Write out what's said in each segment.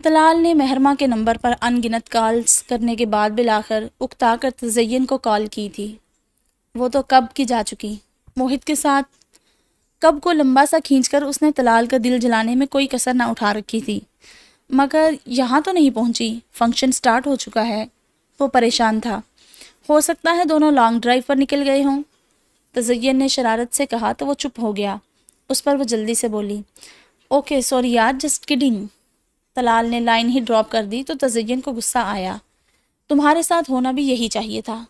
طلال نے مہرما کے نمبر پر ان گنت کالز کرنے کے بعد بالآخر اکتا کر تزین کو کال کی تھی۔ وہ تو کب کی جا چکی۔ موہت کے ساتھ کب کو لمبا سا کھینچ کر اس نے طلال کا دل جلانے میں کوئی کسر نہ اٹھا رکھی تھی، مگر یہاں تو نہیں پہنچی، فنکشن سٹارٹ ہو چکا ہے۔ وہ پریشان تھا۔ ہو سکتا ہے دونوں لانگ ڈرائیو پر نکل گئے ہوں۔ تزین نے شرارت سے کہا تو وہ چپ ہو گیا۔ اس پر وہ جلدی سے بولی، اوکے سوری یار، جسٹ کڈنگ۔ طلال نے لائن ہی ڈراپ کر دی تو تزین کو غصہ آیا۔ تمہارے ساتھ ہونا بھی یہی چاہیے تھا۔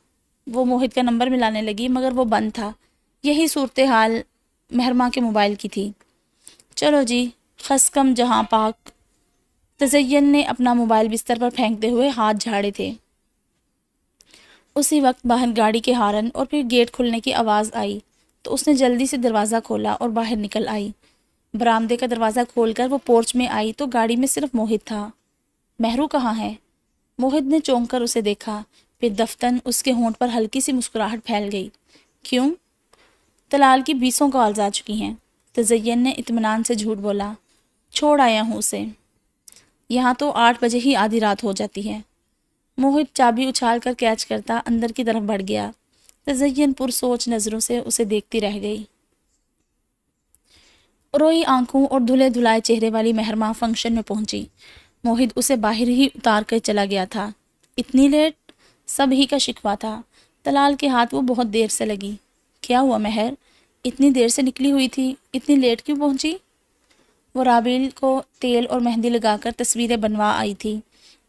وہ موہت کا نمبر ملانے لگی مگر وہ بند تھا۔ یہی صورتحال مہرما کے موبائل کی تھی۔ چلو جی، خس کم جہاں پاک۔ تزین نے اپنا موبائل بستر پر پھینکتے ہوئے ہاتھ جھاڑے تھے۔ اسی وقت باہر گاڑی کے ہارن اور پھر گیٹ کھلنے کی آواز آئی تو اس نے جلدی سے دروازہ کھولا اور باہر نکل آئی۔ برآمدے کا دروازہ کھول کر وہ پورچ میں آئی تو گاڑی میں صرف موہت تھا۔ مہرو کہاں ہے؟ موہت نے چونک کر اسے دیکھا، پھر دفتن اس کے ہونٹ پر ہلکی سی مسکراہٹ پھیل گئی۔ کیوں؟ طلال کی 20 کالز آ چکی ہیں۔ تزین نے اطمینان سے جھوٹ بولا۔ چھوڑ آیا ہوں اسے۔ یہاں تو 8 بجے ہی آدھی رات ہو جاتی ہے۔ موہت چابی اچھال کر کیچ کرتا اندر کی طرف بڑھ گیا۔ تزین پرسوچ نظروں سے اسے دیکھتی رہ گئی۔ روئی آنکھوں اور دھلے دھلائے چہرے والی مہرما فنکشن میں پہنچی۔ موہت اسے باہر ہی اتار کر چلا گیا تھا۔ اتنی لیٹ؟ سب ہی کا شکوہ تھا۔ طلال کے ہاتھ وہ بہت دیر سے لگی۔ کیا ہوا مہر؟ اتنی دیر سے نکلی ہوئی تھی، اتنی لیٹ کیوں پہنچی؟ وہ رابیل کو تیل اور مہندی لگا کر تصویریں بنوا آئی تھی۔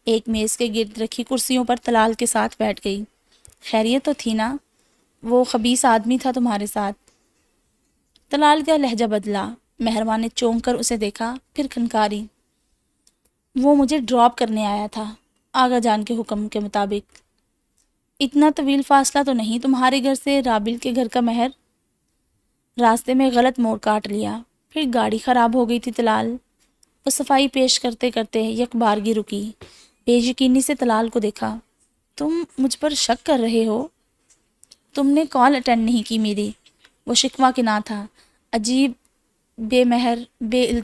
ایک میز کے گرد رکھی کرسیوں پر طلال کے ساتھ بیٹھ گئی۔ خیریت تو تھی نا؟ وہ خبیث آدمی تھا تمہارے ساتھ؟ طلال کا لہجہ بدلا۔ مہرما نے چونک کر اسے دیکھا، پھر کھنکاری۔ وہ مجھے ڈراپ کرنے آیا تھا، آغا جان کے حکم کے مطابق۔ اتنا طویل فاصلہ تو نہیں تمہارے گھر سے رابیل کے گھر کا مہر؟ راستے میں غلط موڑ کاٹ لیا، پھر گاڑی خراب ہو گئی تھی طلال۔ وہ صفائی پیش کرتے کرتے یک بارگی رکی، بے یقینی سے طلال کو دیکھا۔ تم مجھ پر شک کر رہے ہو؟ تم نے کال اٹینڈ نہیں کی میری۔ وہ شکوہ کے نہ تھا، عجیب بے مہر بے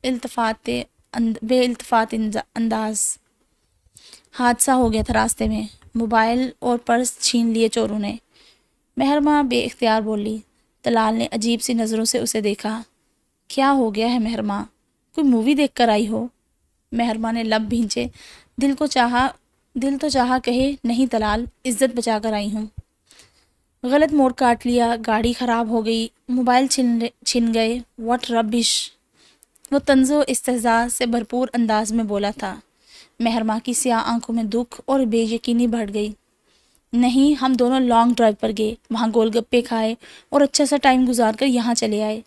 التفات انداز۔ حادثہ ہو گیا تھا راستے میں، موبائل اور پرس چھین لیے چوروں نے، مہرما بے اختیار بولی۔ طلال نے عجیب سی نظروں سے اسے دیکھا۔ کیا ہو گیا ہے مہرما؟ کوئی مووی دیکھ کر آئی ہو؟ مہرما نے لب بھینچے۔ دل تو چاہا کہے نہیں طلال، عزت بچا کر آئی ہوں۔ غلط موڑ کاٹ لیا، گاڑی خراب ہو گئی، موبائل چھن گئے، واٹ ربش۔ وہ طنز و استہزاء سے بھرپور انداز میں بولا تھا۔ مہرما کی سیاہ آنکھوں میں دکھ اور بے یقینی بڑھ گئی۔ نہیں، ہم دونوں لانگ ڈرائیو پر گئے، وہاں گول گپے کھائے اور اچھا سا ٹائم گزار کر یہاں چلے آئے۔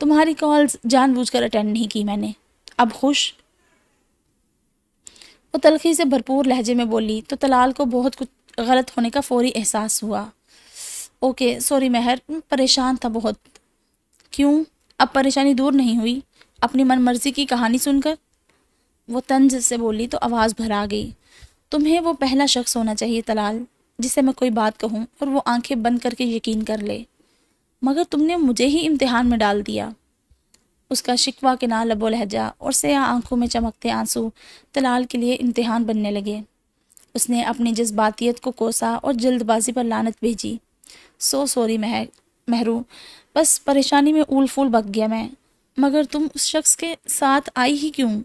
تمہاری کالز جان بوجھ کر اٹینڈ نہیں کی میں نے۔ اب خوش؟ وہ تلخی سے بھرپور لہجے میں بولی تو طلال کو بہت کچھ غلط ہونے کا فوری احساس ہوا۔ اوکے سوری مہر، پریشان تھا بہت۔ کیوں؟ اب پریشانی دور نہیں ہوئی اپنی من مرضی کی کہانی سن کر؟ وہ طنز سے بولی تو آواز بھر آ گئی۔ تمہیں وہ پہلا شخص ہونا چاہیے طلال، جسے میں کوئی بات کہوں اور وہ آنکھیں بند کر کے یقین کر لے، مگر تم نے مجھے ہی امتحان میں ڈال دیا۔ اس کا شکوہ کے نہ لب و لہجہ اور سیاہ آنکھوں میں چمکتے آنسو طلال کے لیے امتحان بننے لگے۔ اس نے اپنی جذباتیت کو کوسا اور جلد بازی پر لعنت بھیجی۔ سو سوری مہرو، بس پریشانی میں اول پھول بک گیا میں، مگر تم اس شخص کے ساتھ آئی ہی کیوں؟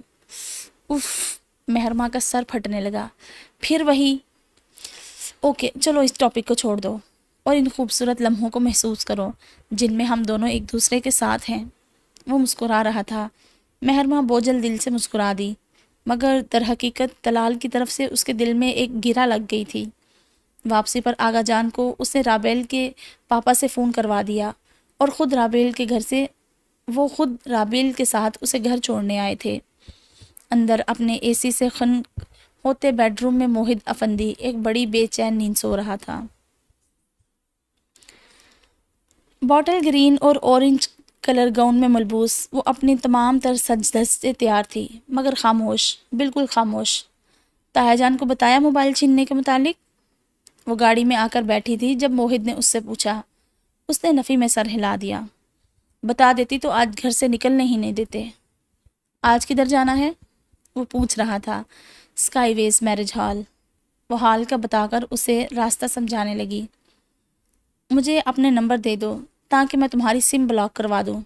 اف، مہرما کا سر پھٹنے لگا۔ پھر وہی۔ اوکے چلو اس ٹاپک کو چھوڑ دو اور ان خوبصورت لمحوں کو محسوس کرو جن میں ہم دونوں ایک دوسرے کے ساتھ ہیں۔ وہ مسکرا رہا تھا۔ مہرما بوجھل دل سے مسکرا دی، مگر در حقیقت طلال کی طرف سے اس کے دل میں ایک گرہ لگ گئی تھی۔ واپسی پر آغا جان کو اس نے رابیل کے پاپا سے فون کروا دیا اور خود رابیل کے ساتھ اسے گھر چھوڑنے آئے تھے۔ اندر اپنے اے سی سے خنک ہوتے بیڈ روم میں موہد افندی ایک بڑی بے چین نیند سو رہا تھا۔ باٹل گرین اور اورنج کلر گاؤن میں ملبوس وہ اپنی تمام تر سج دھج سے تیار تھی، مگر خاموش، بالکل خاموش۔ تایا جان کو بتایا موبائل چھیننے کے متعلق؟ وہ گاڑی میں آ کر بیٹھی تھی جب موہد نے اس سے پوچھا۔ اس نے نفی میں سر ہلا دیا۔ بتا دیتی تو آج گھر سے نکلنے ہی نہیں دیتے۔ آج کدھر جانا ہے؟ وہ پوچھ رہا تھا۔ اسکائی ویز میرج ہال، وہ حال کا بتا کر اسے راستہ سمجھانے لگی۔ مجھے اپنے نمبر دے دو تاکہ میں تمہاری سم بلاک کروا دوں۔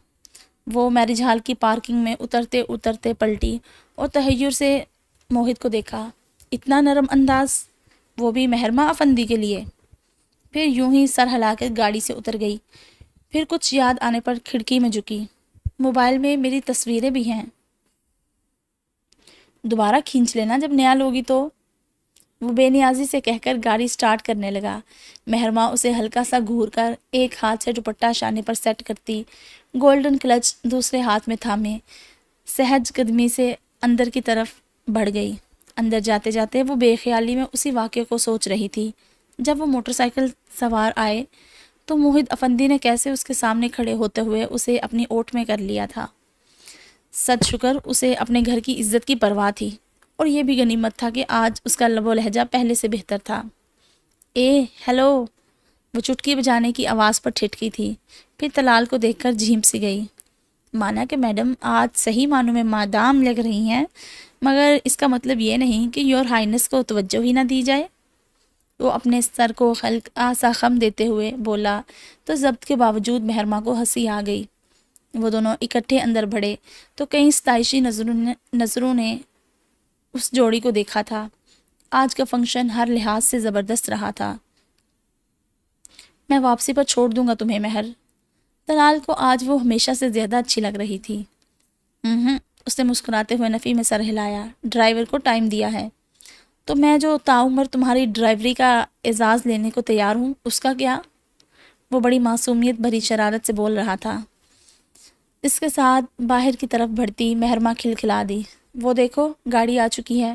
وہ میرج ہال کی پارکنگ میں اترتے اترتے پلٹی اور تحیر سے موہت کو دیکھا۔ اتنا نرم انداز، وہ بھی مہرمہ افندی کے لیے۔ پھر یوں ہی سر ہلا کر گاڑی سے اتر گئی۔ پھر کچھ یاد آنے پر کھڑکی میں جھکی۔ موبائل میں میری تصویریں بھی ہیں، دوبارہ کھینچ لینا جب نیا لوگی تو۔ وہ بے نیازی سے کہہ کر گاڑی سٹارٹ کرنے لگا۔ مہرمہ اسے ہلکا سا گھور کر ایک ہاتھ سے دوپٹہ شانے پر سیٹ کرتی، گولڈن کلچ دوسرے ہاتھ میں تھامے سہج قدمی سے اندر کی طرف بڑھ گئی۔ اندر جاتے جاتے وہ بے خیالی میں اسی واقعے کو سوچ رہی تھی جب وہ موٹر سائیکل سوار آئے تو موہت افندی نے کیسے اس کے سامنے کھڑے ہوتے ہوئے اسے اپنی اوٹ میں کر لیا تھا۔ صد شکر اسے اپنے گھر کی عزت کی پرواہ تھی، اور یہ بھی غنیمت تھا کہ آج اس کا لب و لہجہ پہلے سے بہتر تھا۔ ہیلو، وہ چٹکی بجانے کی آواز پر ٹھٹکی تھی، پھر طلال کو دیکھ کر جھیمپ سی گئی۔ مانا کہ میڈم آج صحیح معنوں میں مادام لگ رہی ہیں، مگر اس کا مطلب یہ نہیں کہ یور ہائنس کو توجہ ہی نہ دی جائے۔ وہ اپنے سر کو ہلکا سا خم دیتے ہوئے بولا تو ضبط کے باوجود مہرمہ کو ہنسی آ گئی۔ وہ دونوں اکٹھے اندر بڑھے تو کئی ستائشی نظروں نے اس جوڑی کو دیکھا تھا۔ آج کا فنکشن ہر لحاظ سے زبردست رہا تھا۔ میں واپسی پر چھوڑ دوں گا تمہیں مہر۔ طلال کو آج وہ ہمیشہ سے زیادہ اچھی لگ رہی تھی۔ اس نے مسکراتے ہوئے نفی میں سر ہلایا۔ ڈرائیور کو ٹائم دیا ہے تو میں جو تعمر تمہاری ڈرائیوری کا اعزاز لینے کو تیار ہوں، اس کا کیا؟ وہ بڑی معصومیت بھری شرارت سے بول رہا تھا۔ اس کے ساتھ باہر کی طرف بڑھتی مہرمہ کھلکھلا دی، وہ دیکھو گاڑی آ چکی ہے۔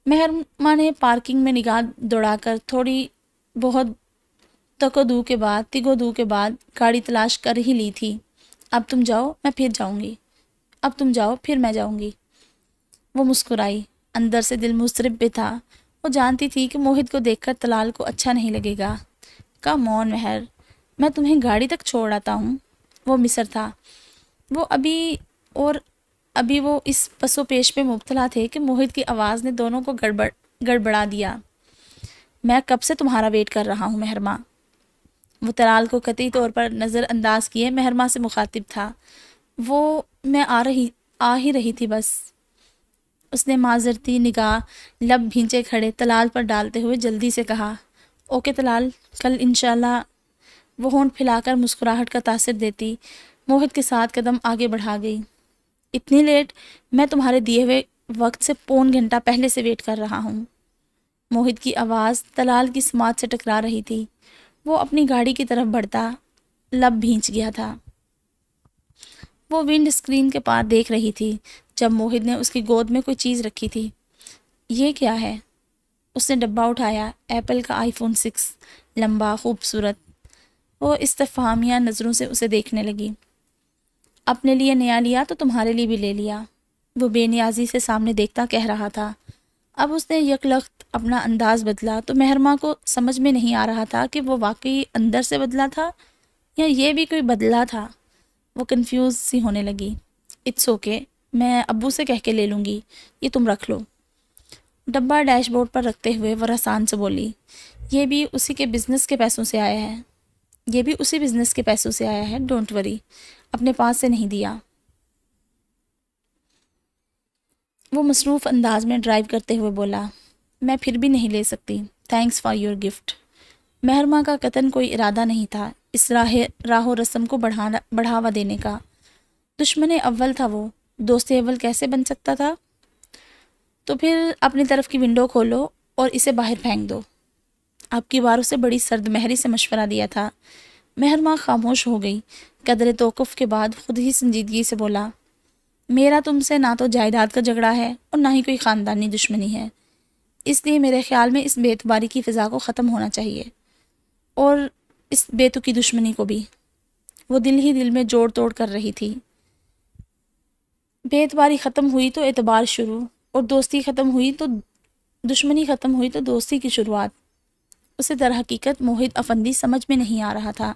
مہرمہ نے پارکنگ میں نگاہ دوڑا کر تھوڑی بہت تگو دو کے بعد گاڑی تلاش کر ہی لی تھی۔ اب تم جاؤ میں پھر جاؤں گی، اب تم جاؤ پھر میں جاؤں گی۔ وہ مسکرائی، اندر سے دل مضطرب بھی تھا۔ وہ جانتی تھی کہ موہت کو دیکھ کر طلال کو اچھا نہیں لگے گا۔ کم آن مہر، میں تمہیں گاڑی تک چھوڑ آتا ہوں۔ وہ مصر تھا۔ وہ ابھی وہ اس پس و پیش میں مبتلا تھے کہ موہت کی آواز نے دونوں کو گڑبڑا دیا۔ میں کب سے تمہارا ویٹ کر رہا ہوں مہرمہ۔ وہ طلال کو قطعی طور پر نظر انداز کیے مہرمہ سے مخاطب تھا۔ میں آ ہی رہی تھی بس۔ اس نے معذرتی نگاہ لب بھینچے کھڑے طلال پر ڈالتے ہوئے جلدی سے کہا، اوکے طلال، کل انشاءاللہ۔ وہ ہونٹ پھیلا کر مسکراہٹ کا تاثر دیتی موہت کے ساتھ قدم آگے بڑھا گئی۔ اتنی لیٹ؟ میں تمہارے دیے ہوئے وقت سے پون گھنٹہ پہلے سے ویٹ کر رہا ہوں۔ موہت کی آواز طلال کی سماعت سے ٹکرا رہی تھی۔ وہ اپنی گاڑی کی طرف بڑھتا لب بھینچ گیا تھا۔ وہ ونڈ اسکرین کے پار دیکھ رہی تھی جب موہت نے اس کی گود میں کوئی چیز رکھی تھی۔ یہ کیا ہے؟ اس نے ڈبہ اٹھایا، ایپل کا آئی فون 6، لمبا، خوبصورت۔ وہ استفہامیہ نظروں سے اسے دیکھنے لگی۔ اپنے لیے نیا لیا تو تمہارے لیے بھی لے لیا، وہ بے نیازی سے سامنے دیکھتا کہہ رہا تھا۔ اب اس نے یکلخت اپنا انداز بدلا تو مہرمہ کو سمجھ میں نہیں آ رہا تھا کہ وہ واقعی اندر سے بدلا تھا یا یہ بھی کوئی بدلا تھا۔ وہ کنفیوز سی ہونے لگی۔ اٹس اوکے، میں ابو سے کہہ کے لے لوں گی، یہ تم رکھ لو۔ ڈبہ ڈیش بورڈ پر رکھتے ہوئے وہ رسان سے بولی، یہ بھی اسی کے بزنس کے پیسوں سے آیا ہے، ڈونٹ وری، اپنے پاس سے نہیں دیا۔ وہ مصروف انداز میں ڈرائیو کرتے ہوئے بولا، میں پھر بھی نہیں لے سکتی، تھینکس فار یور گفٹ۔ مہرمہ کا قطعاً کوئی ارادہ نہیں تھا اس راہ و رسم کو بڑھاوا دینے کا۔ دشمن اول تھا وہ، دوست اول کیسے بن سکتا تھا؟ تو پھر اپنی طرف کی ونڈو کھولو اور اسے باہر پھینک دو۔ اب کی بار اسے بڑی سرد مہری سے مشورہ دیا تھا۔ مہرمہ خاموش ہو گئی، قدر توقف کے بعد خود ہی سنجیدگی سے بولا، میرا تم سے نہ تو جائیداد کا جھگڑا ہے اور نہ ہی کوئی خاندانی دشمنی ہے، اس لیے میرے خیال میں اس بے اعتباری کی فضا کو ختم ہونا چاہیے، اور اس بے تکی دشمنی کو بھی۔ وہ دل ہی دل میں جوڑ توڑ کر رہی تھی۔ بے اعتباری ختم ہوئی تو اعتبار شروع، اور دشمنی ختم ہوئی تو دوستی کی شروعات۔ اسے در حقیقت موہت افندی سمجھ میں نہیں آ رہا تھا۔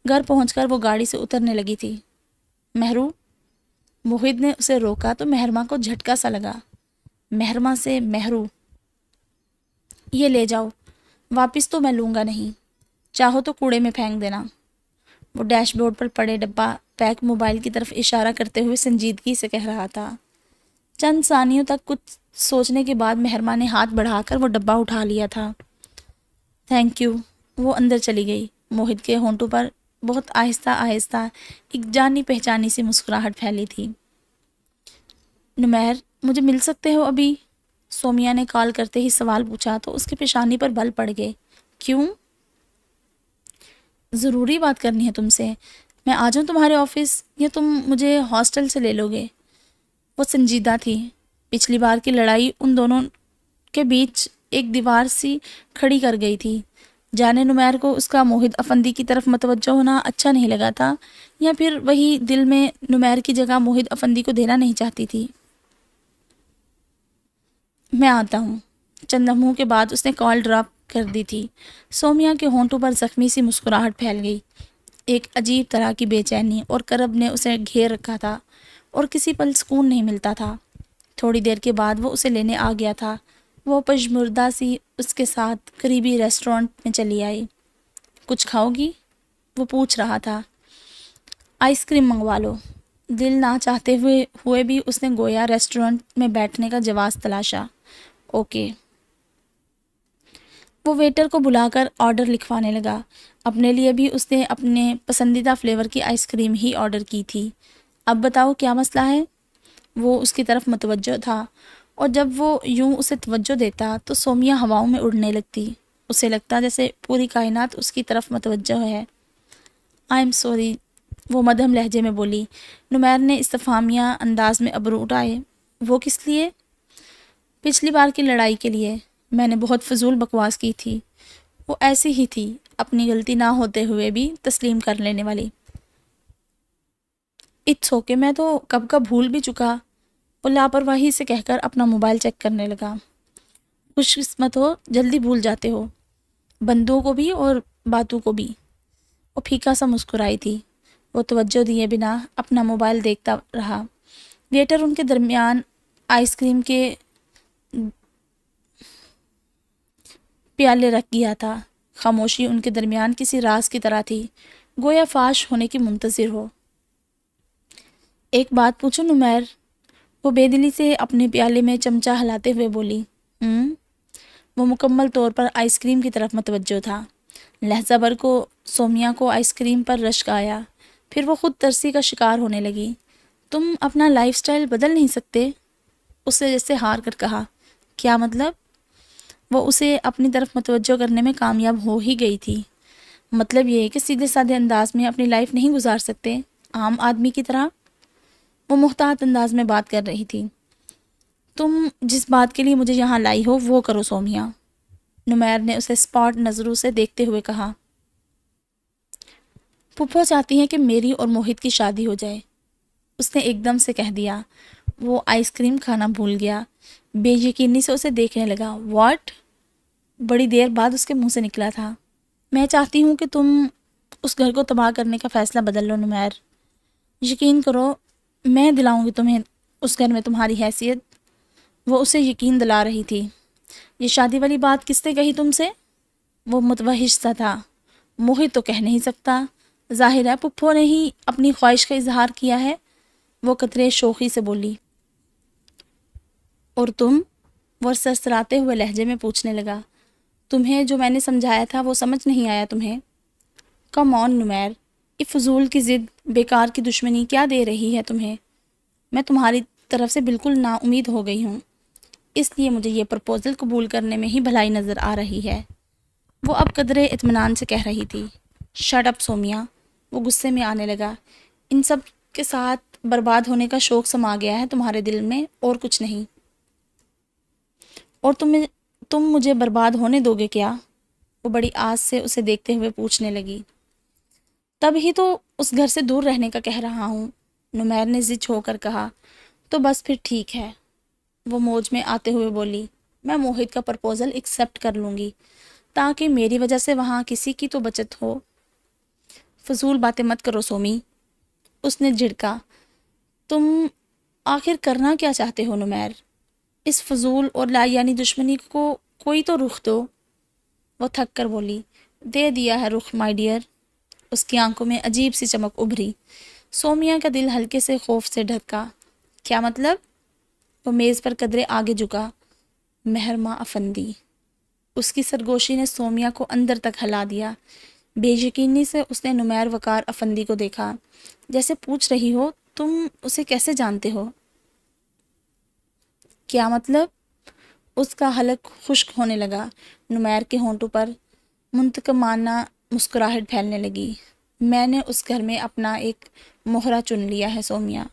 گھر پہنچ کر وہ گاڑی سے اترنے لگی تھی۔ مہرو، موہت نے اسے روکا تو مہرمہ کو جھٹکا سا لگا۔ محرمہ سے مہرو، یہ لے جاؤ، واپس تو میں لوں گا نہیں، چاہو تو کوڑے میں پھینک دینا۔ وہ ڈیش بورڈ پر پڑے ڈبہ پیک موبائل کی طرف اشارہ کرتے ہوئے سنجیدگی سے کہہ رہا تھا۔ چند ثانیوں تک کچھ سوچنے کے بعد محرمہ نے ہاتھ بڑھا کر وہ ڈبہ اٹھا لیا تھا۔ Thank you. وہ اندر چلی گئی۔ موہت کے ہونٹوں پر بہت آہستہ آہستہ ایک جانی پہچانی سی مسکراہٹ پھیلی تھی۔ نمیر، مجھے مل سکتے ہو ابھی؟ سومیا نے کال کرتے ہی سوال پوچھا تو اس کے پیشانی پر بل پڑ گئے۔ کیوں؟ ضروری بات کرنی ہے تم سے۔ میں آ جاؤں تمہارے آفس یا تم مجھے ہاسٹل سے لے لو گے؟ وہ سنجیدہ تھی۔ پچھلی بار کی لڑائی ان دونوں کے بیچ ایک دیوار سی کھڑی کر گئی تھی۔ جانے نمیر کو اس کا موہد افندی کی طرف متوجہ ہونا اچھا نہیں لگا تھا، یا پھر وہی دل میں نمیر کی جگہ موہد افندی کو دینا نہیں چاہتی تھی۔ میں آتا ہوں۔ چند لمحوں کے بعد اس نے کال ڈراپ کر دی تھی۔ سومیا کے ہونٹوں پر زخمی سی مسکراہٹ پھیل گئی۔ ایک عجیب طرح کی بے چینی اور کرب نے اسے گھیر رکھا تھا اور کسی پل سکون نہیں ملتا تھا۔ تھوڑی دیر کے بعد وہ اسے لینے آ گیا تھا۔ وہ پژمردہ سی اس کے ساتھ قریبی ریسٹورانٹ میں چلی آئی۔ کچھ کھاؤ گی؟ وہ پوچھ رہا تھا۔ آئس کریم منگوا لو۔ دل نہ چاہتے ہوئے بھی اس نے گویا ریسٹورانٹ میں بیٹھنے کا جواز تلاشا۔ اوکے۔ وہ ویٹر کو بلا کر آرڈر لکھوانے لگا۔ اپنے لیے بھی اس نے اپنے پسندیدہ فلیور کی آئس کریم ہی آرڈر کی تھی۔ اب بتاؤ کیا مسئلہ ہے؟ وہ اس کی طرف متوجہ تھا، اور جب وہ یوں اسے توجہ دیتا تو سومیا ہواؤں میں اڑنے لگتی۔ اسے لگتا جیسے پوری کائنات اس کی طرف متوجہ ہے۔ آئی ایم سوری، وہ مدھم لہجے میں بولی۔ نمیر نے استفہامیہ انداز میں ابرو اٹھائے۔ وہ کس لیے؟ پچھلی بار کی لڑائی کے لیے۔ میں نے بہت فضول بکواس کی تھی۔ وہ ایسی ہی تھی، اپنی غلطی نہ ہوتے ہوئے بھی تسلیم کر لینے والی۔ اٹس اوکے، میں تو کب کا بھول بھی چکا۔ وہ لاپرواہی سے کہہ کر اپنا موبائل چیک کرنے لگا۔ خوش قسمت ہو، جلدی بھول جاتے ہو، بندوں کو بھی اور باتوں کو بھی۔ وہ پھیکا سا مسکرائی تھی۔ وہ توجہ دیے بنا اپنا موبائل دیکھتا رہا۔ ویٹر ان کے درمیان آئس کریم کے پیالے رکھ گیا تھا۔ خاموشی ان کے درمیان کسی راز کی طرح تھی، گویا فاش ہونے کی منتظر ہو۔ ایک بات پوچھوں نمیر؟ وہ بے دلی سے اپنے پیالے میں چمچہ ہلاتے ہوئے بولی۔ وہ مکمل طور پر آئس کریم کی طرف متوجہ تھا۔ لہجہ بھر کو سومیا کو آئس کریم پر رشک آیا، پھر وہ خود ترسی کا شکار ہونے لگی۔ تم اپنا لائف سٹائل بدل نہیں سکتے؟ اس نے جیسے ہار کر کہا۔ کیا مطلب؟ وہ اسے اپنی طرف متوجہ کرنے میں کامیاب ہو ہی گئی تھی۔ مطلب یہ کہ سیدھے سادھے انداز میں اپنی لائف نہیں گزار سکتے عام آدمی کی طرح؟ وہ محتاط انداز میں بات کر رہی تھی۔ تم جس بات کے لیے مجھے یہاں لائی ہو وہ کرو سومیا، نمیر نے اسے اسپاٹ نظروں سے دیکھتے ہوئے کہا۔ پھپھو چاہتی ہیں کہ میری اور موہت کی شادی ہو جائے، اس نے ایک دم سے کہہ دیا۔ وہ آئس کریم کھانا بھول گیا، بے یقینی سے اسے دیکھنے لگا۔ واٹ؟ بڑی دیر بعد اس کے منہ سے نکلا تھا۔ میں چاہتی ہوں کہ تم اس گھر کو تباہ کرنے کا فیصلہ بدل لو نمیر۔ یقین کرو، میں دلاؤں گی تمہیں اس گھر میں تمہاری حیثیت۔ وہ اسے یقین دلا رہی تھی۔ یہ شادی والی بات کس نے کہی تم سے؟ وہ متوحش سا تھا۔ موہت تو کہہ نہیں سکتا، ظاہر ہے پھپھو نے ہی اپنی خواہش کا اظہار کیا ہے، وہ قطرے شوخی سے بولی۔ اور تم؟ وہ سرسراتے ہوئے لہجے میں پوچھنے لگا۔ تمہیں جو میں نے سمجھایا تھا وہ سمجھ نہیں آیا تمہیں؟ کم آن نمیر، یہ فضول کی ضد، بیکار کی دشمنی کیا دے رہی ہے تمہیں؟ میں تمہاری طرف سے بالکل نا امید ہو گئی ہوں، اس لیے مجھے یہ پرپوزل قبول کرنے میں ہی بھلائی نظر آ رہی ہے۔ وہ اب قدرے اطمینان سے کہہ رہی تھی۔ شٹ اپ سومیا، وہ غصے میں آنے لگا۔ ان سب کے ساتھ برباد ہونے کا شوق سما گیا ہے تمہارے دل میں، اور کچھ نہیں۔ اور تم مجھے برباد ہونے دو گے کیا؟ وہ بڑی آس سے اسے دیکھتے ہوئے پوچھنے لگی۔ تب ہی تو اس گھر سے دور رہنے کا کہہ رہا ہوں، نمیر نے ضد ہو کر کہا۔ تو بس پھر ٹھیک ہے، وہ موج میں آتے ہوئے بولی۔ میں موہت کا پرپوزل ایکسیپٹ کر لوں گی، تاکہ میری وجہ سے وہاں کسی کی تو بچت ہو۔ فضول باتیں مت کرو سومی، اس نے جھڑکا۔ تم آخر کرنا کیا چاہتے ہو نمیر؟ اس فضول اور لا یعنی دشمنی کو کوئی تو رخ دو۔ وہ تھک کر بولی، دے دیا ہے رخ مائی ڈیئر۔ اس کی آنکھوں میں عجیب سی چمک ابھری۔ سومیا کا دل ہلکے سے خوف سے ڈھکا۔ کیا مطلب؟ وہ میز پر قدرے آگے جھکا۔ مہرماں افندی۔ اس کی سرگوشی نے سومیا کو اندر تک ہلا دیا۔ بے یقینی سے اس نے نمیر وقار افندی کو دیکھا، جیسے پوچھ رہی ہو تم اسے کیسے جانتے ہو؟ کیا مطلب؟ اس کا حلق خشک ہونے لگا۔ نمیر کے ہونٹوں پر منتقمانہ مسکراہٹ پھیلنے لگی۔ میں نے اس گھر میں اپنا ایک مہرہ چن لیا ہے سومیا،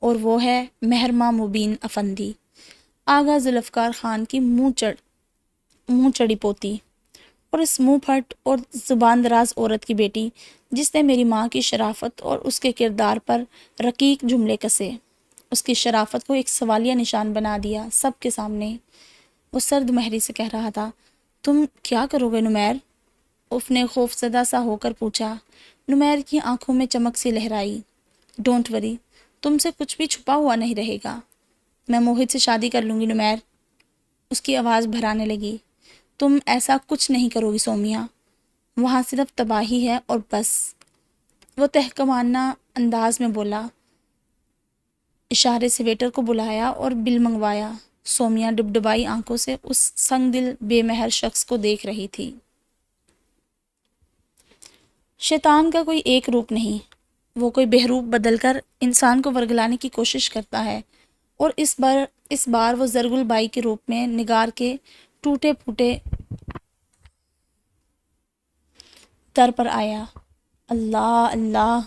اور وہ ہے مہرماں مبین افندی، آغا ذوالفقار خان کی منہ چڑی پوتی، اور اس منہ پھٹ اور زبان دراز عورت کی بیٹی جس نے میری ماں کی شرافت اور اس کے کردار پر رقیق جملے کسے، اس کی شرافت کو ایک سوالیہ نشان بنا دیا سب کے سامنے۔ وہ سرد مہری سے کہہ رہا تھا، تم کیا کرو گے نمیر؟ اس نے خوف زدہ سا ہو کر پوچھا۔ نمیر کی آنکھوں میں چمک سی لہرائی۔ ڈونٹ وری، تم سے کچھ بھی چھپا ہوا نہیں رہے گا۔ میں موہت سے شادی کر لوں گی نمیر۔ اس کی آواز بھرانے لگی۔ تم ایسا کچھ نہیں کرو گی سومیا، وہاں صرف تباہی ہے اور بس۔ وہ تحقیرانہ انداز میں بولا۔ اشارے سے ویٹر کو بلایا اور بل منگوایا۔ سومیا ڈبڈبائی آنکھوں سے اس سنگ دل بے مہر شخص کو دیکھ رہی تھی۔ شیطان کا کوئی ایک روپ نہیں، وہ کوئی بہروپ بدل کر انسان کو ورگلانے کی کوشش کرتا ہے، اور اس بار وہ زرگل بائی کے روپ میں نگار کے ٹوٹے پھوٹے در پر آیا۔ اللہ اللہ!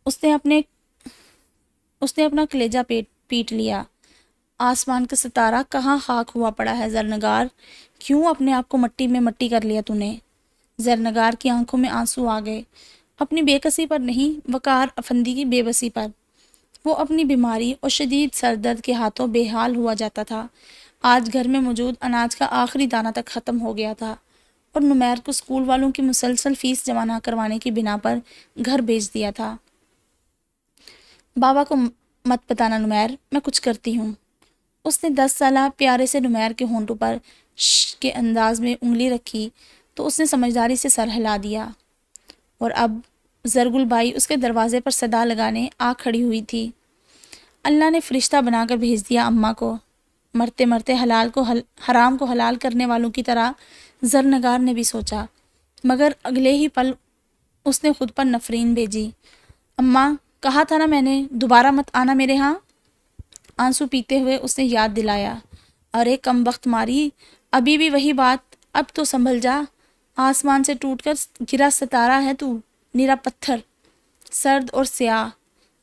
اس نے اپنا کلیجہ پیٹ لیا۔ آسمان کا ستارہ کہاں خاک ہوا پڑا ہے زرنگار؟ کیوں اپنے آپ کو مٹی میں مٹی کر لیا تو نے؟ زرنگار کی آنکھوں میں آنسو آ گئے، اپنی بے کسی پر نہیں، وقار افندی کی بے بسی پر۔ وہ اپنی بیماری اور شدید سر درد کے ہاتھوں بے حال ہوا جاتا تھا۔ آج گھر میں موجود اناج کا آخری دانہ تک ختم ہو گیا تھا، اور نمیر کو اسکول والوں کی مسلسل فیس جمع نہ کروانے کی بنا پر گھر بھیج دیا تھا۔ بابا کو مت بتانا نمیر، میں کچھ کرتی ہوں۔ اس نے 10 سالہ پیارے سے نمیر کے ہونٹوں پر ش کے انداز میں انگلی رکھی تو اس نے سمجھداری سے سر ہلا دیا، اور اب زرگل بائی اس کے دروازے پر صدا لگانے آ کھڑی ہوئی تھی۔ اللہ نے فرشتہ بنا کر بھیج دیا اماں کو۔ مرتے مرتے حرام کو حلال کرنے والوں کی طرح زرنگار نے بھی سوچا، مگر اگلے ہی پل اس نے خود پر نفرین بھیجی۔ اماں، کہا تھا نا میں نے، دوبارہ مت آنا میرے ہاں۔ آنسو پیتے ہوئے اس نے یاد دلایا۔ ارے کم بخت ماری، ابھی بھی وہی بات، اب تو سنبھل جا۔ آسمان سے ٹوٹ کر گرا ستارہ ہے تو، نرا پتھر، سرد اور سیاہ،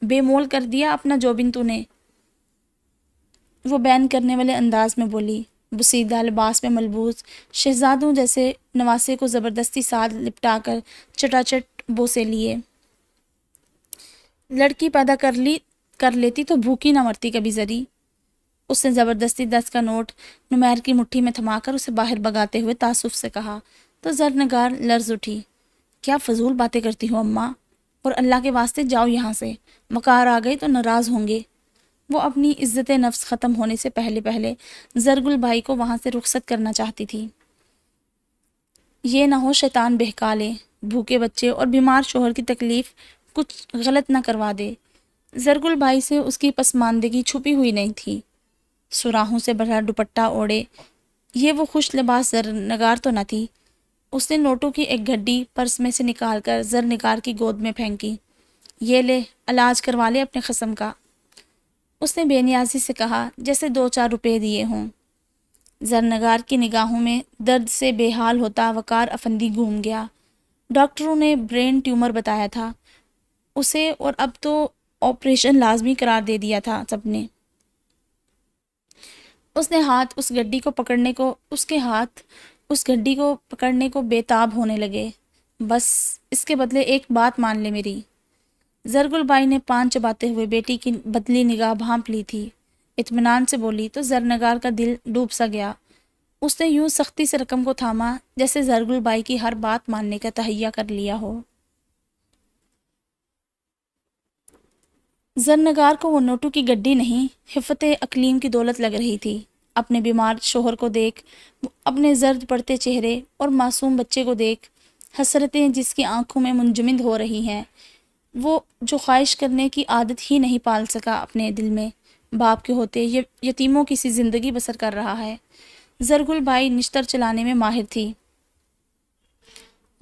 بے مول کر دیا اپنا جوبن تو نے۔ وہ بین کرنے والے انداز میں بولی۔ بسیدہ لباس میں ملبوس شہزادوں جیسے نواسے کو زبردستی ساتھ لپٹا کر چٹاچٹ بوسے لیے۔ لڑکی پیدا کر لیتی تو بھوکی نہ مرتی کبھی ذری۔ اس نے زبردستی 10 کا نوٹ نمیر کی مٹھی میں تھما کر اسے باہر بگاتے ہوئے تاسف سے کہا، تو زرنگار لرز اٹھی۔ کیا فضول باتیں کرتی ہو اماں، اور اللہ کے واسطے جاؤ یہاں سے، وقار آ گئے تو ناراض ہوں گے۔ وہ اپنی عزت نفس ختم ہونے سے پہلے زرگل بھائی کو وہاں سے رخصت کرنا چاہتی تھی۔ یہ نہ ہو شیطان بہکا لے، بھوکے بچے اور بیمار شوہر کی تکلیف کچھ غلط نہ کروا دے۔ زرگل بھائی سے اس کی پسماندگی چھپی ہوئی نہیں تھی۔ سراہوں سے بھرا دوپٹہ اوڑے یہ وہ خوش لباس زرنگار تو نہ تھی۔ اس نے نوٹوں کی ایک گھڑی پرس میں سے نکال کر زرنگار کی گود میں پھینکی۔ یہ لے، علاج کروا لے اپنے خصم کا۔ اس نے بے نیازی سے کہا، جیسے 2-4 روپے دیے ہوں۔ زرنگار کی نگاہوں میں درد سے بے حال ہوتا وقار افندی گھوم گیا۔ ڈاکٹروں نے برین ٹیومر بتایا تھا اسے، اور اب تو آپریشن لازمی قرار دے دیا تھا سب نے۔ اس کے ہاتھ اس گھڑی کو پکڑنے کو بے تاب ہونے لگے۔ بس اس کے بدلے ایک بات مان لے میری۔ زرگل بائی نے پان چباتے ہوئے بیٹی کی بدلی نگاہ بھانپ لی تھی۔ اطمینان سے بولی تو زرنگار کا دل ڈوب سا گیا۔ اس نے یوں سختی سے رقم کو تھاما جیسے زرگل بائی کی ہر بات ماننے کا تہیہ کر لیا ہو۔ زرنگار کو وہ نوٹوں کی گڈی نہیں، حفت اقلیم کی دولت لگ رہی تھی۔ اپنے بیمار شوہر کو دیکھ، اپنے زرد پڑتے چہرے اور معصوم بچے کو دیکھ، حسرتیں جس کی آنکھوں میں منجمد ہو رہی ہیں، وہ جو خواہش کرنے کی عادت ہی نہیں پال سکا اپنے دل میں، باپ کے ہوتے یہ یتیموں کی سی زندگی بسر کر رہا ہے۔ زرگل بائی نشتر چلانے میں ماہر تھی،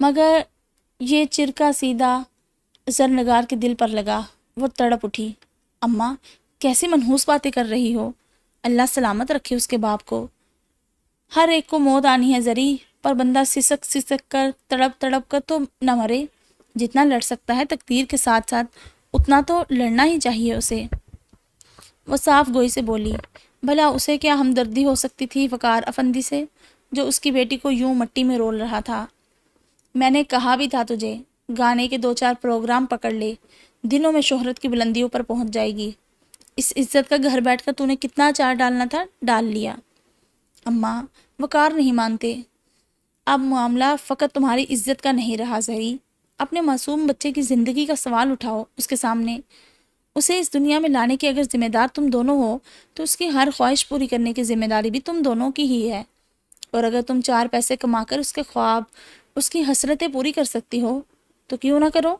مگر یہ چرکا سیدھا زرنگار کے دل پر لگا۔ وہ تڑپ اٹھی۔ اماں، کیسی منحوس باتیں کر رہی ہو؟ اللہ سلامت رکھے اس کے باپ کو۔ ہر ایک کو موت آنی ہے زری، پر بندہ سسک سسک کر تڑپ تڑپ کر تو نہ مرے۔ جتنا لڑ سکتا ہے تقدیر کے ساتھ ساتھ اتنا تو لڑنا ہی چاہیے اسے۔ وہ صاف گوئی سے بولی۔ بھلا اسے کیا ہمدردی ہو سکتی تھی وقار افندی سے، جو اس کی بیٹی کو یوں مٹی میں رول رہا تھا۔ میں نے کہا بھی تھا تجھے، گانے کے 2-4 پروگرام پکڑ لے، دنوں میں شہرت کی بلندیوں پر پہنچ جائے گی۔ اس عزت کا گھر بیٹھ کر تو نے کتنا اچار ڈالنا تھا، ڈال لیا۔ اماں، وقار نہیں مانتے۔ اب معاملہ فقط تمہاری عزت کا نہیں رہا زہری، اپنے معصوم بچے کی زندگی کا سوال اٹھاؤ اس کے سامنے۔ اسے اس دنیا میں لانے کے اگر ذمہ دار تم دونوں ہو تو اس کی ہر خواہش پوری کرنے کی ذمہ داری بھی تم دونوں کی ہی ہے، اور اگر تم 4 پیسے کما کر اس کے خواب، اس کی حسرتیں پوری کر سکتی ہو تو کیوں نہ کرو۔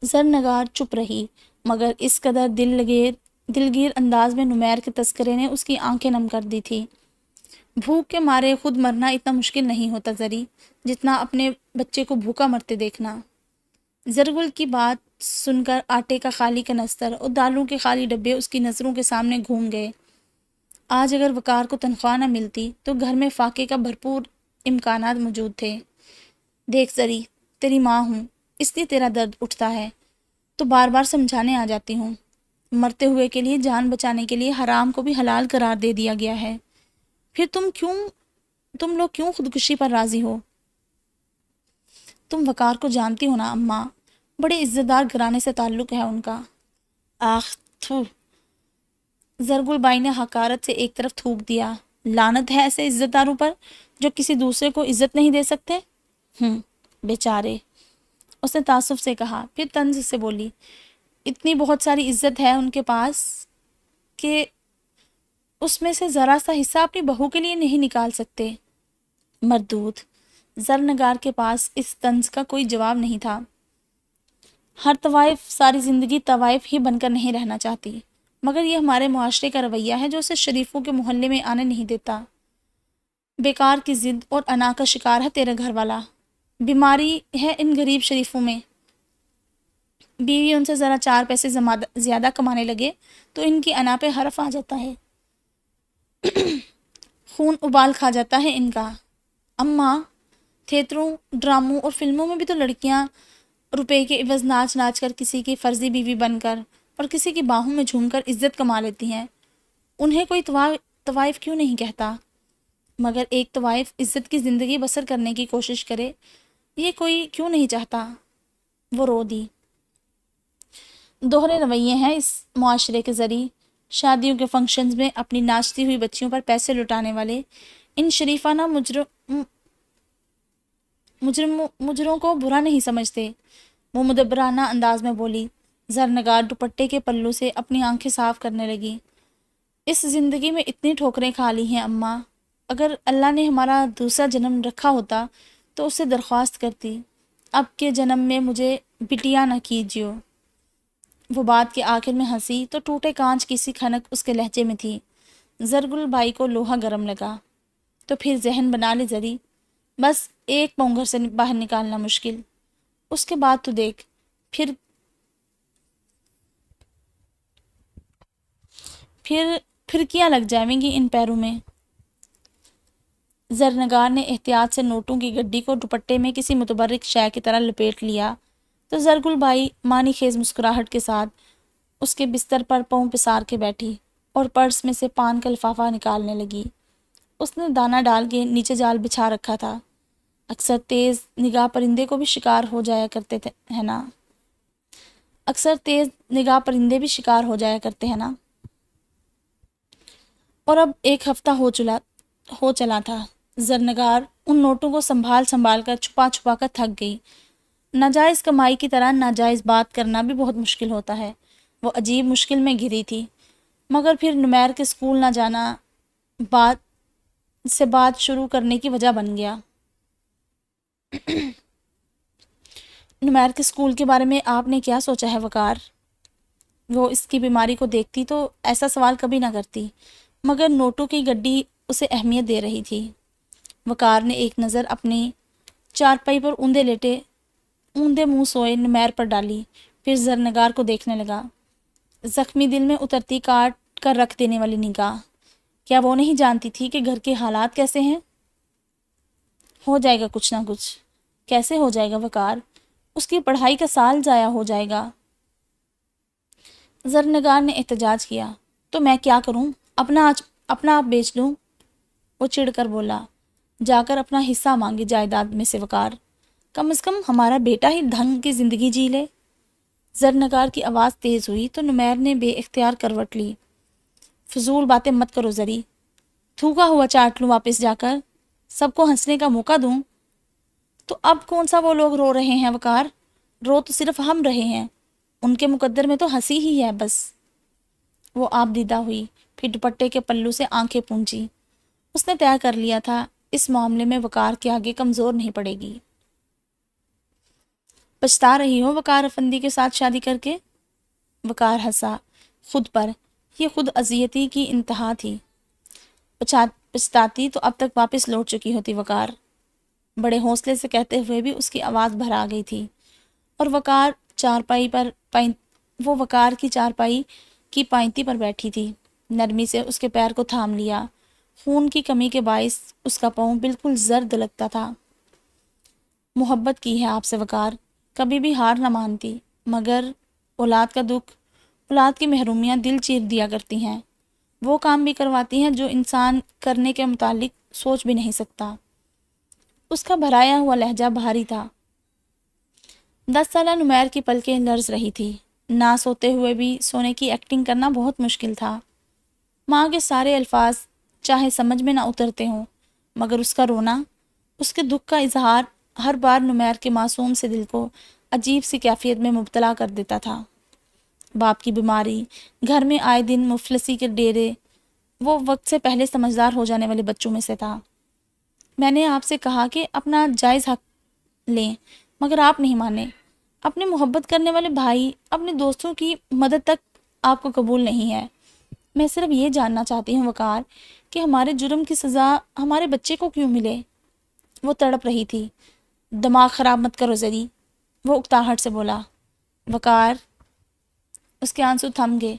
زرنگار چپ رہی، مگر اس قدر دلگیر انداز میں نمیر کے تذکرے نے اس کی آنکھیں نم کر دی تھی۔ بھوک کے مارے خود مرنا اتنا مشکل نہیں ہوتا زری، جتنا اپنے بچے کو بھوکا مرتے دیکھنا۔ زرگل کی بات سن کر آٹے کا خالی کنستر اور دالوں کے خالی ڈبے اس کی نظروں کے سامنے گھوم گئے۔ آج اگر وقار کو تنخواہ نہ ملتی تو گھر میں فاقے کا بھرپور امکانات موجود تھے۔ دیکھ زری، تیری ماں ہوں، اس لیے تیرا درد اٹھتا ہے تو بار بار سمجھانے آ جاتی ہوں۔ مرتے ہوئے کے لیے، جان بچانے کے لیے حرام کو بھی حلال قرار دے دیا گیا ہے، پھر تم لوگ کیوں خودکشی پر راضی ہو؟ تم وقار کو جانتی ہو نا اماں، بڑے عزت دار گھرانے سے تعلق ہے ان کا۔ آخ تھو! زرگل بائی نے حقارت سے ایک طرف تھوک دیا۔ لعنت ہے ایسے عزت داروں پر جو کسی دوسرے کو عزت نہیں دے سکتے۔ بیچارے، اس نے تعصب سے کہا، پھر طنز سے بولی، اتنی بہت ساری عزت ہے ان کے پاس کہ اس میں سے ذرا سا حصہ اپنی بہو کے لیے نہیں نکال سکتے۔ مردود! زرنگار کے پاس اس طنز کا کوئی جواب نہیں تھا۔ ہر طوائف ساری زندگی طوائف ہی بن کر نہیں رہنا چاہتی، مگر یہ ہمارے معاشرے کا رویہ ہے جو اسے شریفوں کے محلے میں آنے نہیں دیتا۔ بیکار کی ضد اور انا کا شکار ہے تیرا گھر والا۔ بیماری ہے ان غریب شریفوں میں۔ بیوی ان سے ذرا 4 پیسے زیادہ کمانے لگے تو ان کی انا پہ حرف آ جاتا ہے، خون ابال کھا جاتا ہے ان کا۔ اماں، تھیٹروں، ڈراموں اور فلموں میں بھی تو لڑکیاں روپے کے عوض ناچ ناچ کر کسی کی فرضی بیوی بن کر اور کسی کی باہوں میں جھوم کر عزت کما لیتی ہیں۔ انہیں کوئی طوائف کیوں نہیں کہتا؟ مگر ایک طوائف عزت کی زندگی بسر کرنے کی کوشش کرے، یہ کوئی کیوں نہیں چاہتا؟ وہ رو دی۔ دوہرے رویے ہیں اس معاشرے کے ذریعے۔ شادیوں کے فنکشنز میں اپنی ناچتی ہوئی بچیوں پر پیسے لٹانے والے ان شریفانہ مجرموں کو برا نہیں سمجھتے۔ وہ مدبرانہ انداز میں بولی۔ زرنگار دوپٹے کے پلو سے اپنی آنکھیں صاف کرنے لگی۔ اس زندگی میں اتنی ٹھوکریں کھا لی ہیں اماں، اگر اللہ نے ہمارا دوسرا جنم رکھا ہوتا تو اس سے درخواست کرتی، اب کے جنم میں مجھے بٹیا نہ کیجیو۔ وہ بات کے آخر میں ہنسی تو ٹوٹے کانچ کی سی کھنک اس کے لہجے میں تھی۔ زرگل بائی کو لوہا گرم لگا۔ تو پھر ذہن بنا لے زری، بس ایک پاؤں گھر سے باہر نکالنا مشکل، اس کے بعد تو دیکھ، پھر کیا لگ جائیں گی ان پیروں میں۔ زرنگار نے احتیاط سے نوٹوں کی گڈی کو دوپٹے میں کسی متبرک شے کی طرح لپیٹ لیا تو زرگل بائی معنی خیز مسکراہٹ کے ساتھ اس کے بستر پر پاؤں پسار کے بیٹھی اور پرس میں سے پان کا لفافہ نکالنے لگی۔ اس نے دانہ ڈال کے نیچے جال بچھا رکھا تھا۔ اکثر تیز نگاہ پرندے بھی شکار ہو جایا کرتے ہیں نا۔ اور اب 1 ہفتہ ہو چلا تھا۔ زرنگار ان نوٹوں کو سنبھال کر چھپا کر تھک گئی۔ ناجائز کمائی کی طرح ناجائز بات کرنا بھی بہت مشکل ہوتا ہے۔ وہ عجیب مشکل میں گھری تھی۔ مگر پھر نمیر کے اسکول نہ جانا بات شروع کرنے کی وجہ بن گیا۔ نمیر کے اسکول کے بارے میں آپ نے کیا سوچا ہے وقار؟ وہ اس کی بیماری کو دیکھتی تو ایسا سوال کبھی نہ کرتی، مگر نوٹوں کی گڈی اسے اہمیت دے رہی تھی۔ وقار نے ایک نظر اپنی چارپائی پر اوندے منہ سوئے نمیر پر ڈالی، پھر زرنگار کو دیکھنے لگا۔ زخمی دل میں اترتی کاٹ کر رکھ دینے والی نگاہ۔ کیا وہ نہیں جانتی تھی کہ گھر کے حالات کیسے ہیں؟ ہو جائے گا کچھ نہ کچھ۔ کیسے ہو جائے گا وقار؟ اس کی پڑھائی کا سال ضائع ہو جائے گا۔ زرنگار نے احتجاج کیا۔ تو میں کیا کروں؟ اپنا آپ بیچ دوں؟ وہ چڑھ کر بولا۔ جا کر اپنا حصہ مانگے جائیداد میں سے وقار، کم از کم ہمارا بیٹا ہی ڈھنگ کی زندگی جی لے۔ زرنگار کی آواز تیز ہوئی تو نمیر نے بے اختیار کروٹ لی۔ فضول باتیں مت کرو زری، تھوکا ہوا چاٹ لوں واپس جا کر، سب کو ہنسنے کا موقع دوں۔ تو اب کون سا وہ لوگ رو رہے ہیں وقار؟ رو تو صرف ہم رہے ہیں، ان کے مقدر میں تو ہنسی ہی ہے بس۔ وہ آپ دیدہ ہوئی، پھر دوپٹے کے پلو سے آنکھیں پونچھی۔ اس نے طے کر لیا تھا اس معاملے میں وقار کے آگے کمزور نہیں پڑے گی۔ پچھتا رہی ہو وقار افندی کے ساتھ شادی کر کے؟ وقار ہنسا۔ خود پر یہ خود اذیتی کی انتہا تھی۔ پچھتاتی تو اب تک واپس لوٹ چکی ہوتی وقار۔ بڑے حوصلے سے کہتے ہوئے بھی اس کی آواز بھر آ گئی تھی، اور وقار کی چارپائی کی پائنتی پر بیٹھی تھی۔ نرمی سے اس کے پیر کو تھام لیا۔ خون کی کمی کے باعث اس کا پاؤں بالکل زرد لگتا تھا۔ محبت کی ہے آپ سے وقار، کبھی بھی ہار نہ مانتی، مگر اولاد کا دکھ، اولاد کی محرومیاں دل چیر دیا کرتی ہیں، وہ کام بھی کرواتی ہیں جو انسان کرنے کے متعلق سوچ بھی نہیں سکتا۔ اس کا بھرایا ہوا لہجہ بھاری تھا۔ 10 سالہ نمیر کی پلکیں لرز رہی تھی۔ نہ سوتے ہوئے بھی سونے کی ایکٹنگ کرنا بہت مشکل تھا۔ ماں کے سارے الفاظ چاہے سمجھ میں نہ اترتے ہوں، مگر اس کا رونا، اس کے دکھ کا اظہار ہر بار نمیر کے معصوم سے دل کو عجیب سی کیفیت میں مبتلا کر دیتا تھا۔ باپ کی بیماری، گھر میں آئے دن مفلسی کے ڈیرے، وہ وقت سے پہلے سمجھدار ہو جانے والے بچوں میں سے تھا۔ میں نے آپ سے کہا کہ اپنا جائز حق لیں، مگر آپ نہیں مانے۔ اپنے محبت کرنے والے بھائی، اپنے دوستوں کی مدد تک آپ کو قبول نہیں ہے۔ میں صرف یہ جاننا چاہتی ہوں وقار کہ ہمارے جرم کی سزا ہمارے بچے کو کیوں ملے؟ وہ تڑپ رہی تھی۔ دماغ خراب مت کرو زری، وہ اکتاہٹ سے بولا۔ وقار، اس کے آنسو تھم گئے۔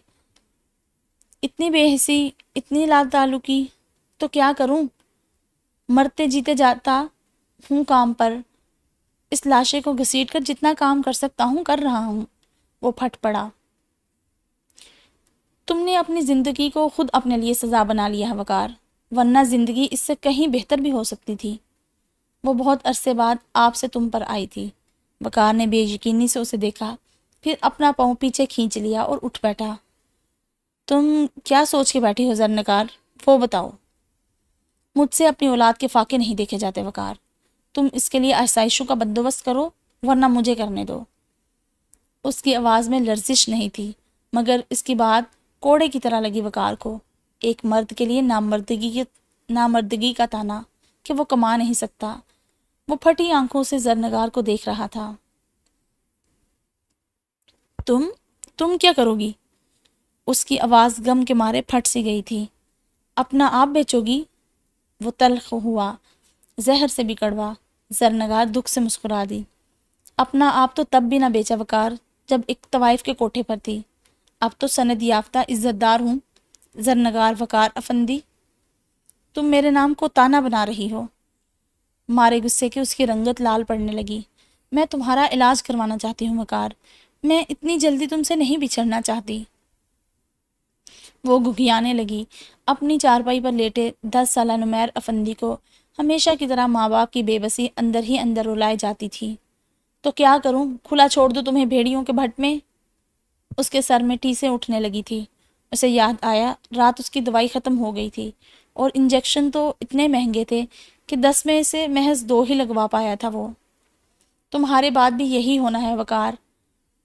اتنی بے حسی، اتنی لا تعلقی، تو کیا کروں؟ مرتے جیتے جاتا ہوں کام پر، اس لاشے کو گھسیٹ کر جتنا کام کر سکتا ہوں کر رہا ہوں۔ وہ پھٹ پڑا۔ تم نے اپنی زندگی کو خود اپنے لیے سزا بنا لیا ہے وقار، ورنہ زندگی اس سے کہیں بہتر بھی ہو سکتی تھی۔ وہ بہت عرصے بعد آپ سے تم پر آئی تھی۔ وقار نے بے یقینی سے اسے دیکھا، پھر اپنا پاؤں پیچھے کھینچ لیا اور اٹھ بیٹھا۔ تم کیا سوچ کے بیٹھی ہو زرنگار؟ وہ بتاؤ۔ مجھ سے اپنی اولاد کے فاقے نہیں دیکھے جاتے وقار، تم اس کے لیے آسائشوں کا بندوبست کرو، ورنہ مجھے کرنے دو۔ اس کی آواز میں لرزش نہیں تھی، مگر اس کی بات کوڑے کی طرح لگی وقار کو۔ ایک مرد کے لیے نامردگی کا تانا کہ وہ کما نہیں سکتا۔ وہ پھٹی آنکھوں سے زرنگار کو دیکھ رہا تھا۔ تم کیا کرو گی؟ اس کی آواز غم کے مارے پھٹ سی گئی تھی۔ اپنا آپ بیچو گی؟ وہ تلخ ہوا، زہر سے بھی کڑوا۔ زرنگار دکھ سے مسکرا دی۔ اپنا آپ تو تب بھی نہ بیچا وقار جب ایک طوائف کے کوٹھے پر تھی، اب تو سند یافتہ عزت دار ہوں۔ زرنگار وقار افندی، تم میرے نام کو تانا بنا رہی ہو۔ مارے غصے کے اس کی رنگت لال پڑنے لگی۔ میں تمہارا علاج کروانا چاہتی ہوں وقار، میں اتنی جلدی تم سے نہیں بچھڑنا چاہتی۔ وہ گھگیانے لگی۔ اپنی چارپائی پر لیٹے 10 سالہ نمیر افندی کو ہمیشہ کی طرح ماں باپ کی بے بسی اندر ہی اندر رلائے جاتی تھی۔ تو کیا کروں؟ کھلا چھوڑ دو تمہیں بھیڑیوں کے بھٹ میں؟ اس کے سر میں ٹیسیں اٹھنے لگی تھی۔ اسے یاد آیا رات اس کی دوائی ختم ہو گئی تھی، اور انجیکشن تو اتنے مہنگے تھے کہ 10 میں سے محض 2 ہی لگوا پایا تھا وہ۔ تمہارے بعد بھی یہی ہونا ہے وقار،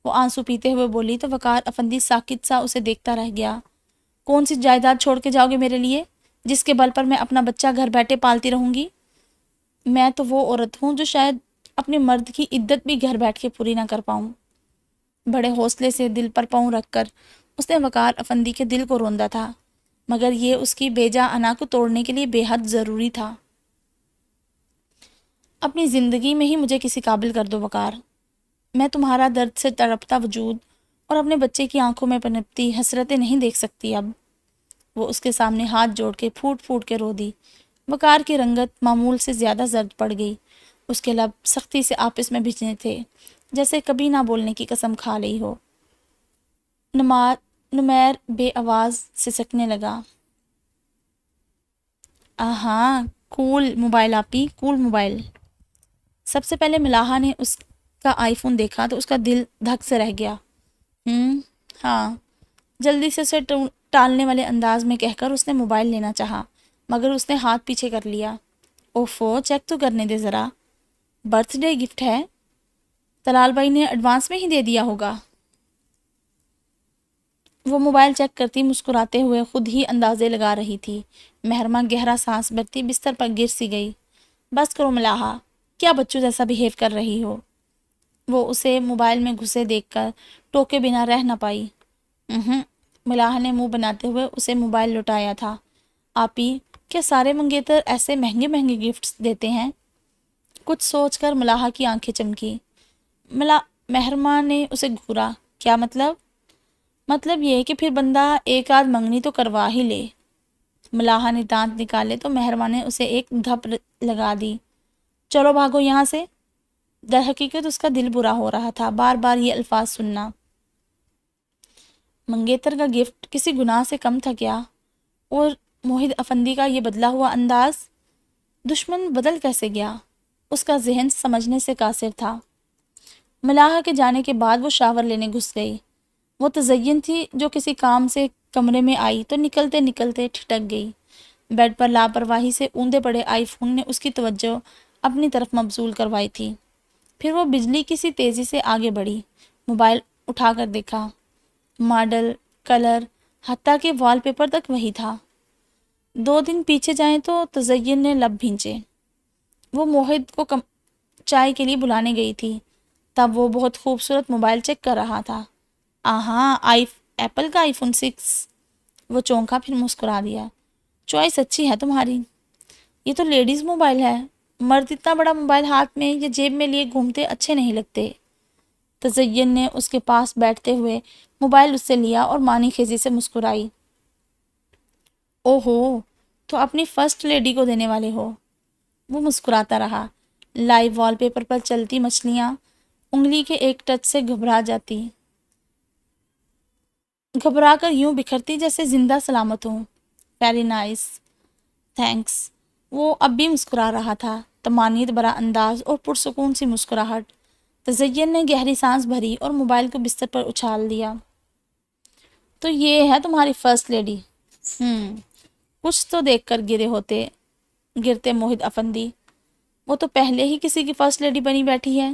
وہ آنسو پیتے ہوئے بولی تو وقار افندی ساکت سا اسے دیکھتا رہ گیا۔ کون سی جائیداد چھوڑ کے جاؤ گے میرے لیے جس کے بل پر میں اپنا بچہ گھر بیٹھے پالتی رہوں گی؟ میں تو وہ عورت ہوں جو شاید اپنے مرد کی عدت بھی گھر بیٹھ کے پوری نہ کر پاؤں۔ بڑے حوصلے سے دل پر پاؤں رکھ کر اس نے وقار افندی کے دل کو روندا تھا، مگر یہ اس کی بیجا انا کو توڑنے کے لیے بے حد ضروری تھا۔ اپنی زندگی میں ہی مجھے کسی قابل کر دو وقار، میں تمہارا درد سے تڑپتا وجود اور اپنے بچے کی آنکھوں میں پنپتی حسرتیں نہیں دیکھ سکتی اب۔ وہ اس کے سامنے ہاتھ جوڑ کے پھوٹ پھوٹ کے رو دی۔ وقار کی رنگت معمول سے زیادہ زرد پڑ گئی، اس کے لب سختی سے آپس میں بھیجنے تھے، جیسے کبھی نہ بولنے کی قسم کھا لی ہو۔ نمیر بے آواز سسکنے لگا۔ ہاں کول موبائل آپی، کول موبائل۔ سب سے پہلے ملاحہ نے اس کا آئی فون دیکھا تو اس کا دل دھک سے رہ گیا۔ ہاں، جلدی سے اسے ٹالنے والے انداز میں کہہ کر اس نے موبائل لینا چاہا، مگر اس نے ہاتھ پیچھے کر لیا۔ اوفو، چیک تو کرنے دے ذرا، برتھ ڈے گفٹ ہے، طلال بھائی نے ایڈوانس میں ہی دے دیا ہوگا۔ وہ موبائل چیک کرتی مسکراتے ہوئے خود ہی اندازے لگا رہی تھی۔ محرمہ گہرا سانس بھرتی بستر پر گر سی گئی۔ بس کرو ملاحہ، کیا بچوں جیسا بیہیو کر رہی ہو؟ وہ اسے موبائل میں گھسے دیکھ کر ٹوکے بنا رہ نہ پائی۔ ملاحہ نے منہ بناتے ہوئے اسے موبائل لوٹایا تھا۔ آپی، کیا سارے منگیتر ایسے مہنگے مہنگے گفٹس دیتے ہیں؟ کچھ سوچ کر ملاحہ کی آنکھیں چمکی۔ محرمہ نے اسے گھورا۔ کیا مطلب؟ مطلب یہ کہ پھر بندہ ایک آدھ منگنی تو کروا ہی لے۔ ملاحہ نے دانت نکالے تو محرمہ نے اسے ایک دھپ لگا دی۔ چلو بھاگو یہاں سے۔ در حقیقت اس کا دل برا ہو رہا تھا بار بار یہ الفاظ سننا۔ منگیتر کا گفٹ کسی گناہ سے کم تھا کیا؟ اور موحد افندی کا یہ بدلا ہوا انداز، دشمن بدل کیسے گیا؟ اس کا ذہن سمجھنے سے قاصر تھا۔ ملاحہ کے جانے کے بعد وہ شاور لینے گھس گئی۔ وہ تزین تھی جو کسی کام سے کمرے میں آئی تو نکلتے نکلتے ٹھٹک گئی۔ بیڈ پر لاپرواہی سے اوندے پڑے آئی فون نے اس کی توجہ اپنی طرف مبذول کروائی تھی۔ پھر وہ بجلی کی سی تیزی سے آگے بڑھی، موبائل اٹھا کر دیکھا۔ ماڈل، کلر، حتیٰ کہ وال پیپر تک وہی تھا۔ 2 دن پیچھے جائیں تو تزین نے لب بھینچے۔ وہ موحد کو چائے کے لیے بلانے گئی تھی، تب وہ بہت خوبصورت موبائل چیک کر رہا تھا۔ ایپل کا آئی فون 6۔ وہ چونکا پھر مسکرا دیا۔ چوائس اچھی ہے تمہاری، یہ تو لیڈیز موبائل ہے، مرد اتنا بڑا موبائل ہاتھ میں یا جیب میں لیے گھومتے اچھے نہیں لگتے۔ تزین نے اس کے پاس بیٹھتے ہوئے موبائل اس سے لیا اور معنی خیزی سے مسکرائی۔ اوہو، تو اپنی فرسٹ لیڈی کو دینے والے ہو؟ وہ مسکراتا رہا۔ لائیو وال پیپر پر چلتی مچھلیاں انگلی کے ایک ٹچ سے گھبرا کر یوں بکھرتی جیسے زندہ سلامت ہوں۔ Very nice, thanks. وہ اب بھی مسکرا رہا تھا، طمانینت برا انداز اور پرسکون سی مسکراہٹ۔ تزین نے گہری سانس بھری اور موبائل کو بستر پر اچھال دیا۔ تو یہ ہے تمہاری فرسٹ لیڈی؟ کچھ تو دیکھ کر گرتے موحد افندی، وہ تو پہلے ہی کسی کی فرسٹ لیڈی بنی بیٹھی ہے۔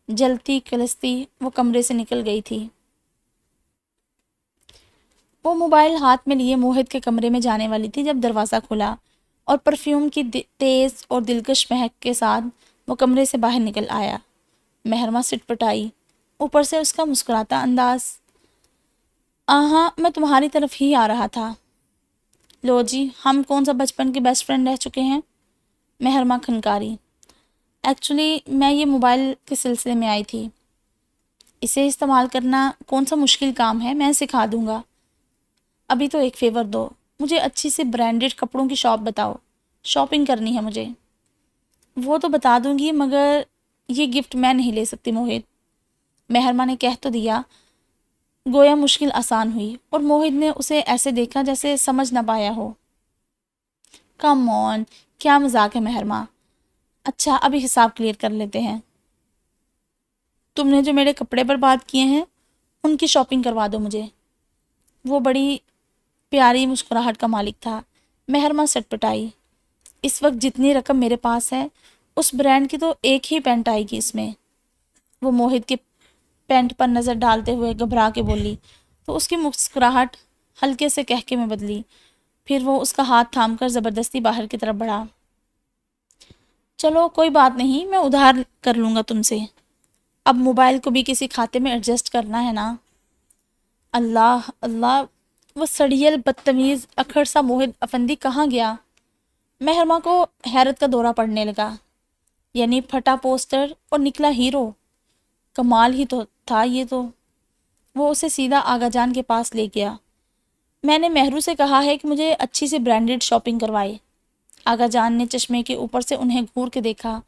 جلتی کلستی وہ کمرے سے نکل گئی تھی۔ وہ موبائل ہاتھ میں لیے موحد کے کمرے میں جانے والی تھی جب دروازہ کھلا اور پرفیوم کی تیز اور دلکش مہک کے ساتھ وہ کمرے سے باہر نکل آیا۔ محرمہ سٹ پٹائی، اوپر سے اس کا مسکراتا انداز۔ میں تمہاری طرف ہی آ رہا تھا۔ لو جی، ہم کون سا بچپن کے بیسٹ فرینڈ رہ چکے ہیں؟ محرمہ کھنکاری۔ ایکچولی میں یہ موبائل کے سلسلے میں آئی تھی۔ اسے استعمال کرنا کون سا مشکل کام ہے، میں سکھا دوں گا۔ ابھی تو ایک فیور دو، مجھے اچھی سی برانڈڈ کپڑوں کی شاپ بتاؤ، شاپنگ کرنی ہے مجھے۔ وہ تو بتا دوں گی، مگر یہ گفٹ میں نہیں لے سکتی موحد۔ محرمہ نے کہہ تو دیا، گویا مشکل آسان ہوئی، اور موحد نے اسے ایسے دیکھا جیسے سمجھ نہ پایا ہو۔ کم آن، کیا مذاق ہے محرمہ۔ اچھا، ابھی حساب کلیئر کر لیتے ہیں۔ تم نے جو میرے کپڑے برباد کیے ہیں ان کی شاپنگ کروا دو مجھے۔ وہ بڑی پیاری مسکراہٹ کا مالک تھا۔ محرمہ سٹ پٹائی۔ اس وقت جتنی رقم میرے پاس ہے اس برانڈ کی تو ایک ہی پینٹ آئے گی اس میں۔ وہ موحد کے پینٹ پر نظر ڈالتے ہوئے گھبرا کے بولی تو اس کی مسکراہٹ ہلکے سے کہکے میں بدلی۔ پھر وہ اس کا ہاتھ تھام کر زبردستی باہر کی طرف بڑھا۔ چلو کوئی بات نہیں، میں ادھار کر لوں گا تم سے، اب موبائل کو بھی کسی کھاتے میں ایڈجسٹ کرنا ہے نا۔ اللہ اللہ، وہ سڑیل بدتمیز اکھڑ سا موہد افندی کہاں گیا؟ مہرماں کو حیرت کا دورہ پڑنے لگا۔ یعنی پھٹا پوسٹر اور نکلا ہیرو، کمال ہی تو تھا یہ تو۔ وہ اسے سیدھا آغا جان کے پاس لے گیا۔ میں نے مہرو سے کہا ہے کہ مجھے اچھی سی برانڈڈ شاپنگ کروائے۔ آغا جان نے چشمے کے اوپر سے انہیں گھور کے دیکھا،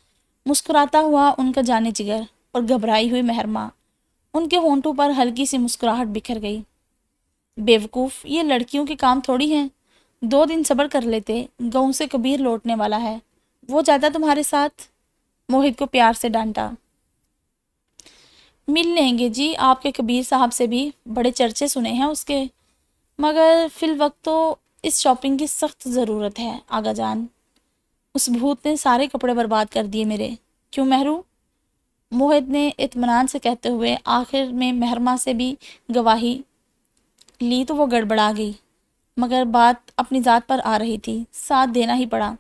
مسکراتا ہوا ان کا جانے جگر اور گھبرائی ہوئی مہرماں۔ ان کے ہونٹوں پر ہلکی سی مسکراہٹ بکھر گئی۔ بیوقوف، یہ لڑکیوں کے کام تھوڑی ہیں، 2 دن صبر کر لیتے، گاؤں سے کبیر لوٹنے والا ہے، وہ جاتا تمہارے ساتھ؟ موہد کو پیار سے ڈانٹا۔ مل لیں گے جی، آپ کے کبیر صاحب سے بھی بڑے چرچے سنے ہیں اس کے، مگر فی الوقت تو اس شاپنگ کی سخت ضرورت ہے آغا جان۔ اس بھوت نے سارے کپڑے برباد کر دیے میرے۔ کیوں مہرو؟ موہد نے اطمینان سے کہتے ہوئے آخر میں مہرماں سے بھی گواہی لی تو وہ گڑبڑا گئی، مگر بات اپنی ذات پر آ رہی تھی، ساتھ دینا ہی پڑا۔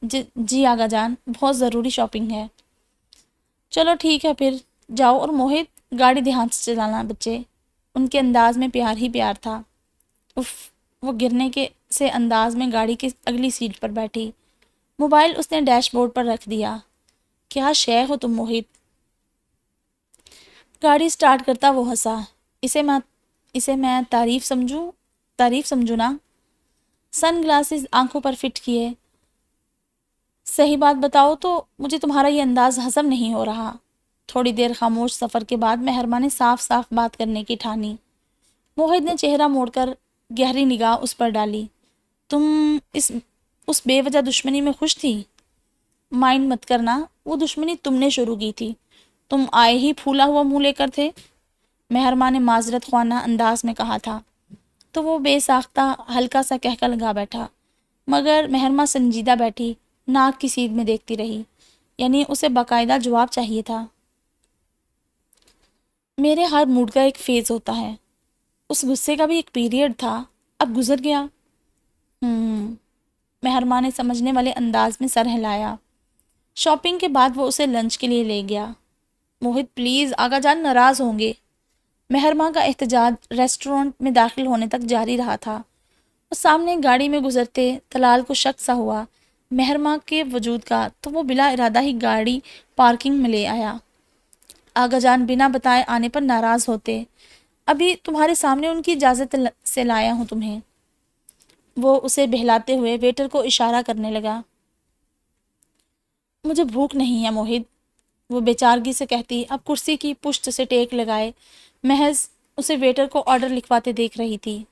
جی آغا جان، بہت ضروری شاپنگ ہے۔ چلو ٹھیک ہے پھر، جاؤ، اور موہد گاڑی دھیان سے چلانا بچے۔ ان کے انداز میں پیار ہی پیار تھا۔ اف، وہ گرنے کے سے انداز میں گاڑی کی اگلی سیٹ پر بیٹھی۔ موبائل اس نے ڈیش بورڈ پر رکھ دیا۔ کیا شے ہو تم موہد؟ گاڑی سٹارٹ کرتا وہ ہنسا۔ اسے میں تعریف سمجھوں نا؟ سن گلاسز آنکھوں پر فٹ کیے۔ صحیح بات بتاؤ تو مجھے تمہارا یہ انداز ہضم نہیں ہو رہا۔ تھوڑی دیر خاموش سفر کے بعد مہرماں نے صاف صاف بات کرنے کی ٹھانی۔ موہد نے چہرہ موڑ کر گہری نگاہ اس پر ڈالی۔ تم اس بے وجہ دشمنی میں خوش تھی؟ مائنڈ مت کرنا، وہ دشمنی تم نے شروع کی تھی، تم آئے ہی پھولا ہوا منہ لے کر تھے، مہرماں نے معذرت خوانا انداز میں کہا تھا۔ تو وہ بے ساختہ ہلکا سا کہکا لگا بیٹھا، مگر مہرماں سنجیدہ بیٹھی، ناک کی سیدھ میں دیکھتی رہی، یعنی اسے باقاعدہ جواب چاہیے تھا۔ میرے ہر موڈ کا ایک فیز ہوتا ہے، اس غصے کا بھی ایک پیریڈ تھا، اب گزر گیا۔ مہرماں نے سمجھنے والے انداز میں سر ہلایا۔ شاپنگ کے بعد وہ اسے لنچ کے لیے لے گیا۔ موہد پلیز، آغا جان ناراض ہوں گے۔ مہرماں کا احتجاج ریسٹورانٹ میں داخل ہونے تک جاری رہا تھا۔ اور سامنے گاڑی میں گزرتے طلال کو شک سا ہوا مہرماں کے وجود کا، تو وہ بلا ارادہ ہی گاڑی پارکنگ میں لے آیا۔ آغا جان بنا بتائے آنے پر ناراض ہوتے، ابھی تمہارے سامنے ان کی اجازت سے لایا ہوں تمہیں۔ وہ اسے بہلاتے ہوئے ویٹر کو اشارہ کرنے لگا۔ مجھے بھوک نہیں ہے موہد، وہ بےچارگی سے کہتی اب کرسی کی پشت سے ٹیک لگائے محض اسے ویٹر کو آرڈر لکھواتے دیکھ رہی تھی۔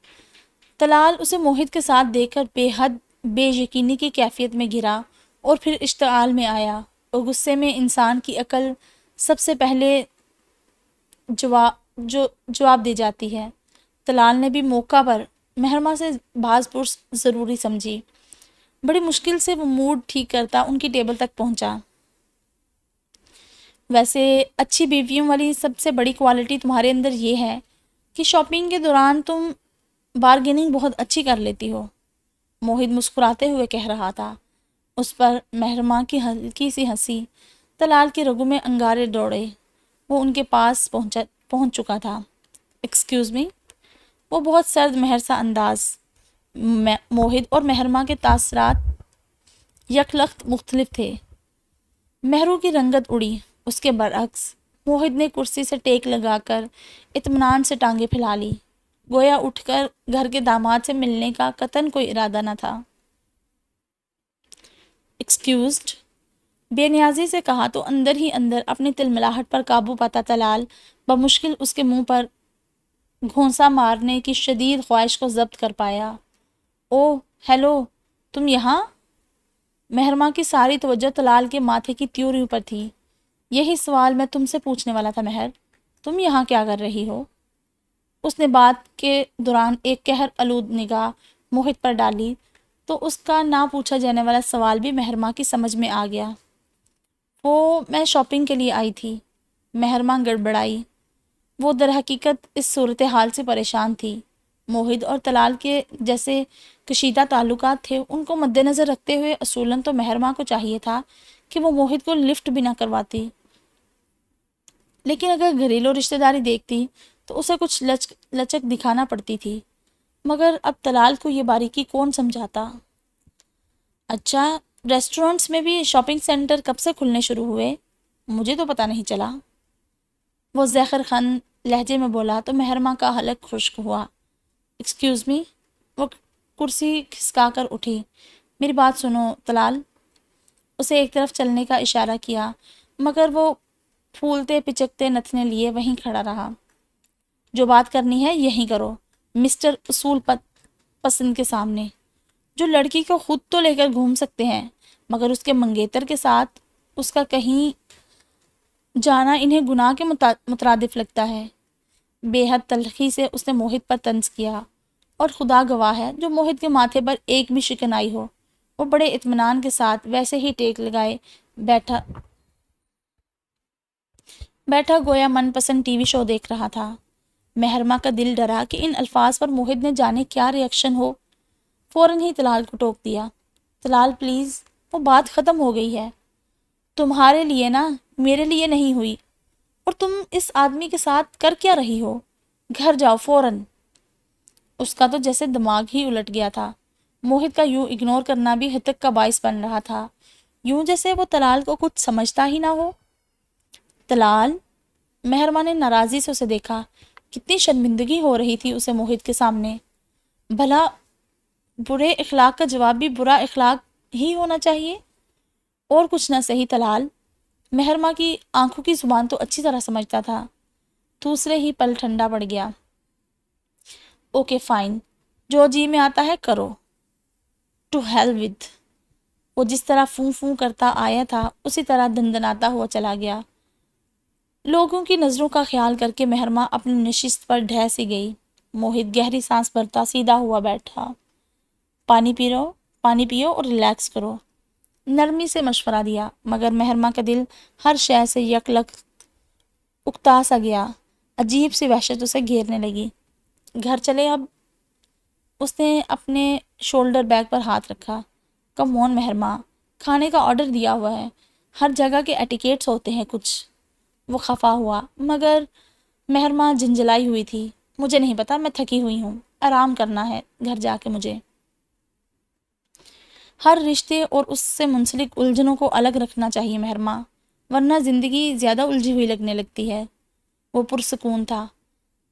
طلال اسے موہد کے ساتھ دیکھ کر بے حد بے یقینی کی کیفیت میں گرا اور پھر اشتعال میں آیا، اور غصے میں انسان کی عقل سب سے پہلے جواب دے جاتی ہے۔ طلال نے بھی موقع پر مہرماں سے باز پرس ضروری سمجھی۔ بڑی مشکل سے وہ موڈ ٹھیک کرتا ان کی ٹیبل تک پہنچا۔ ویسے اچھی بیویوں والی سب سے بڑی کوالٹی تمہارے اندر یہ ہے کہ شاپنگ کے دوران تم بارگیننگ بہت اچھی کر لیتی ہو، موہد مسکراتے ہوئے کہہ رہا تھا۔ اس پر مہرماں کی ہلکی سی ہنسی۔ طلال کے رگوں میں انگارے دوڑے، وہ ان کے پاس پہنچ چکا تھا۔ ایکسکیوز می، وہ بہت سرد مہر سا انداز۔ موہد اور مہرماں کے تاثرات یکلخت مختلف تھے۔ مہرو کی رنگت اڑی، اس کے برعکس موہد نے کرسی سے ٹیک لگا کر اطمینان سے ٹانگیں پھیلا لی، گویا اٹھ کر گھر کے داماد سے ملنے کا قطعاً کوئی ارادہ نہ تھا۔ ایکسکیوزڈ، بے نیازی سے کہا تو اندر ہی اندر اپنی تلملاہٹ پر قابو پاتا طلال بمشکل اس کے منہ پر گھونسا مارنے کی شدید خواہش کو ضبط کر پایا۔ اوہ ہیلو، تم یہاں؟ مہرماں کی ساری توجہ طلال کے ماتھے کی تیوریوں پر تھی۔ یہی سوال میں تم سے پوچھنے والا تھا مہر، تم یہاں کیا کر رہی ہو؟ اس نے بات کے دوران ایک قہر آلود نگاہ موہد پر ڈالی تو اس کا نہ پوچھا جانے والا سوال بھی مہرماں کی سمجھ میں آ گیا۔ میں شاپنگ کے لیے آئی تھی۔ مہرماں گڑبڑائی۔ وہ در حقیقت اس صورتحال سے پریشان تھی۔ موہد اور طلال کے جیسے کشیدہ تعلقات تھے، ان کو مد نظر رکھتے ہوئے اصولاً تو مہرماں کو چاہیے تھا کہ وہ موہد کو لفٹ بھی نہ کرواتی، لیکن اگر گھریلو رشتہ داری دیکھتی تو اسے کچھ لچک دکھانا پڑتی تھی۔ مگر اب طلال کو یہ باریکی کون سمجھاتا؟ اچھا، ریسٹورنٹس میں بھی شاپنگ سینٹر کب سے کھلنے شروع ہوئے؟ مجھے تو پتہ نہیں چلا، وہ زہر خند لہجے میں بولا تو مہرماں کا حلق خشک ہوا۔ ایکسکیوز می، وہ کرسی کھسکا کر اٹھی۔ میری بات سنو طلال، اسے ایک طرف چلنے کا اشارہ کیا، مگر وہ پھولتے پچکتے نتنے لیے وہیں کھڑا رہا۔ جو بات کرنی ہے یہیں کرو، مسٹر اصول پسند کے سامنے، جو لڑکی کو خود تو لے کر گھوم سکتے ہیں مگر اس کے منگیتر کے ساتھ اس کا کہیں جانا انہیں گناہ کے مترادف لگتا ہے۔ بے حد تلخی سے اس نے موہد پر طنز کیا، اور خدا گواہ ہے جو موہد کے ماتھے پر ایک بھی شکن آئی ہو، وہ بڑے اطمینان کے ساتھ ویسے ہی ٹیک لگائے بیٹھا گویا من پسند ٹی وی شو دیکھ رہا تھا۔ مہرماں کا دل ڈرا کہ ان الفاظ پر موہد نے جانے کیا ری ایکشن ہو۔ فوراً ہی طلال کو ٹوک دیا، طلال پلیز، وہ بات ختم ہو گئی ہے، تمہارے لیے نا، میرے لیے نہیں ہوئی، اور تم اس آدمی کے ساتھ کر کیا رہی ہو؟ گھر جاؤ فوراً۔ اس کا تو جیسے دماغ ہی الٹ گیا تھا۔ موہد کا یوں اگنور کرنا بھی ہتک کا باعث بن رہا تھا، یوں جیسے وہ طلال کو کچھ سمجھتا ہی نہ ہو۔ طلال، مہرماں نے ناراضی سے اسے دیکھا، کتنی شرمندگی ہو رہی تھی اسے موہد کے سامنے۔ بھلا برے اخلاق کا جواب بھی برا اخلاق ہی ہونا چاہیے، اور کچھ نہ صحیح طلال، مہرماں کی آنکھوں کی زبان تو اچھی طرح سمجھتا تھا۔ دوسرے ہی پل ٹھنڈا پڑ گیا۔ اوکے فائن، جو جی میں آتا ہے کرو، ٹو ہیل ود۔ وہ جس طرح فوں فوں کرتا آیا تھا اسی طرح دندناتا ہوا چلا گیا۔ لوگوں کی نظروں کا خیال کر کے مہرماں اپنی نشست پر ڈھہ سی گئی۔ موہد گہری سانس بھرتا سیدھا ہوا بیٹھا۔ پانی پیو اور ریلیکس کرو، نرمی سے مشورہ دیا، مگر مہرماں کا دل ہر شے سے یک لخت اکتا سا گیا۔ عجیب سی وحشت اسے گھیرنے لگی۔ گھر چلے اب؟ اس نے اپنے شولڈر بیگ پر ہاتھ رکھا۔ کم آن مہرماں، کھانے کا آرڈر دیا ہوا ہے، ہر جگہ کے ایٹیکیٹس ہوتے ہیں کچھ۔ وہ خفا ہوا، مگر مہرماں جھنجھلائی ہوئی تھی۔ مجھے نہیں پتا، میں تھکی ہوئی ہوں، آرام کرنا ہے گھر جا کے مجھے۔ ہر رشتے اور اس سے منسلک الجھنوں کو الگ رکھنا چاہیے مہرماں، ورنہ زندگی زیادہ الجھی ہوئی لگنے لگتی ہے۔ وہ پرسکون تھا۔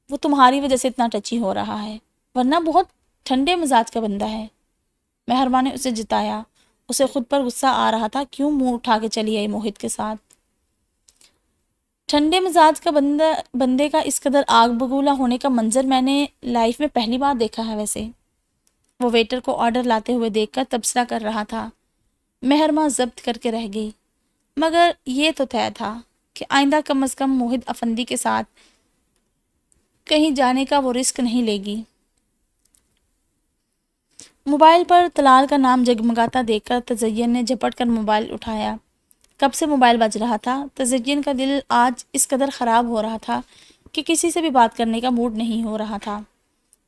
وہ تمہاری وجہ سے اتنا ٹچی ہو رہا ہے، ورنہ بہت ٹھنڈے مزاج کا بندہ ہے۔ مہربان نے اسے جتایا۔ اسے خود پر غصہ آ رہا تھا، کیوں منہ اٹھا کے چلی آئی موہد کے ساتھ۔ ٹھنڈے مزاج کا بندے کا اس قدر آگ بگولا ہونے کا منظر میں نے لائف میں پہلی بار دیکھا ہے ویسے۔ وہ ویٹر کو آرڈر لاتے ہوئے دیکھ کر تبصرہ کر رہا تھا۔ مہرماں ضبط کر کے رہ گئی، مگر یہ تو طے تھا کہ آئندہ کم از کم موہد افندی کے ساتھ کہیں جانے کا وہ رسک نہیں لے گی۔ موبائل پر طلال کا نام جگمگاتا دیکھ کر تزین نے جھپٹ کر موبائل اٹھایا۔ کب سے موبائل بج رہا تھا۔ تزین کا دل آج اس قدر خراب ہو رہا تھا کہ کسی سے بھی بات کرنے کا موڈ نہیں ہو رہا تھا۔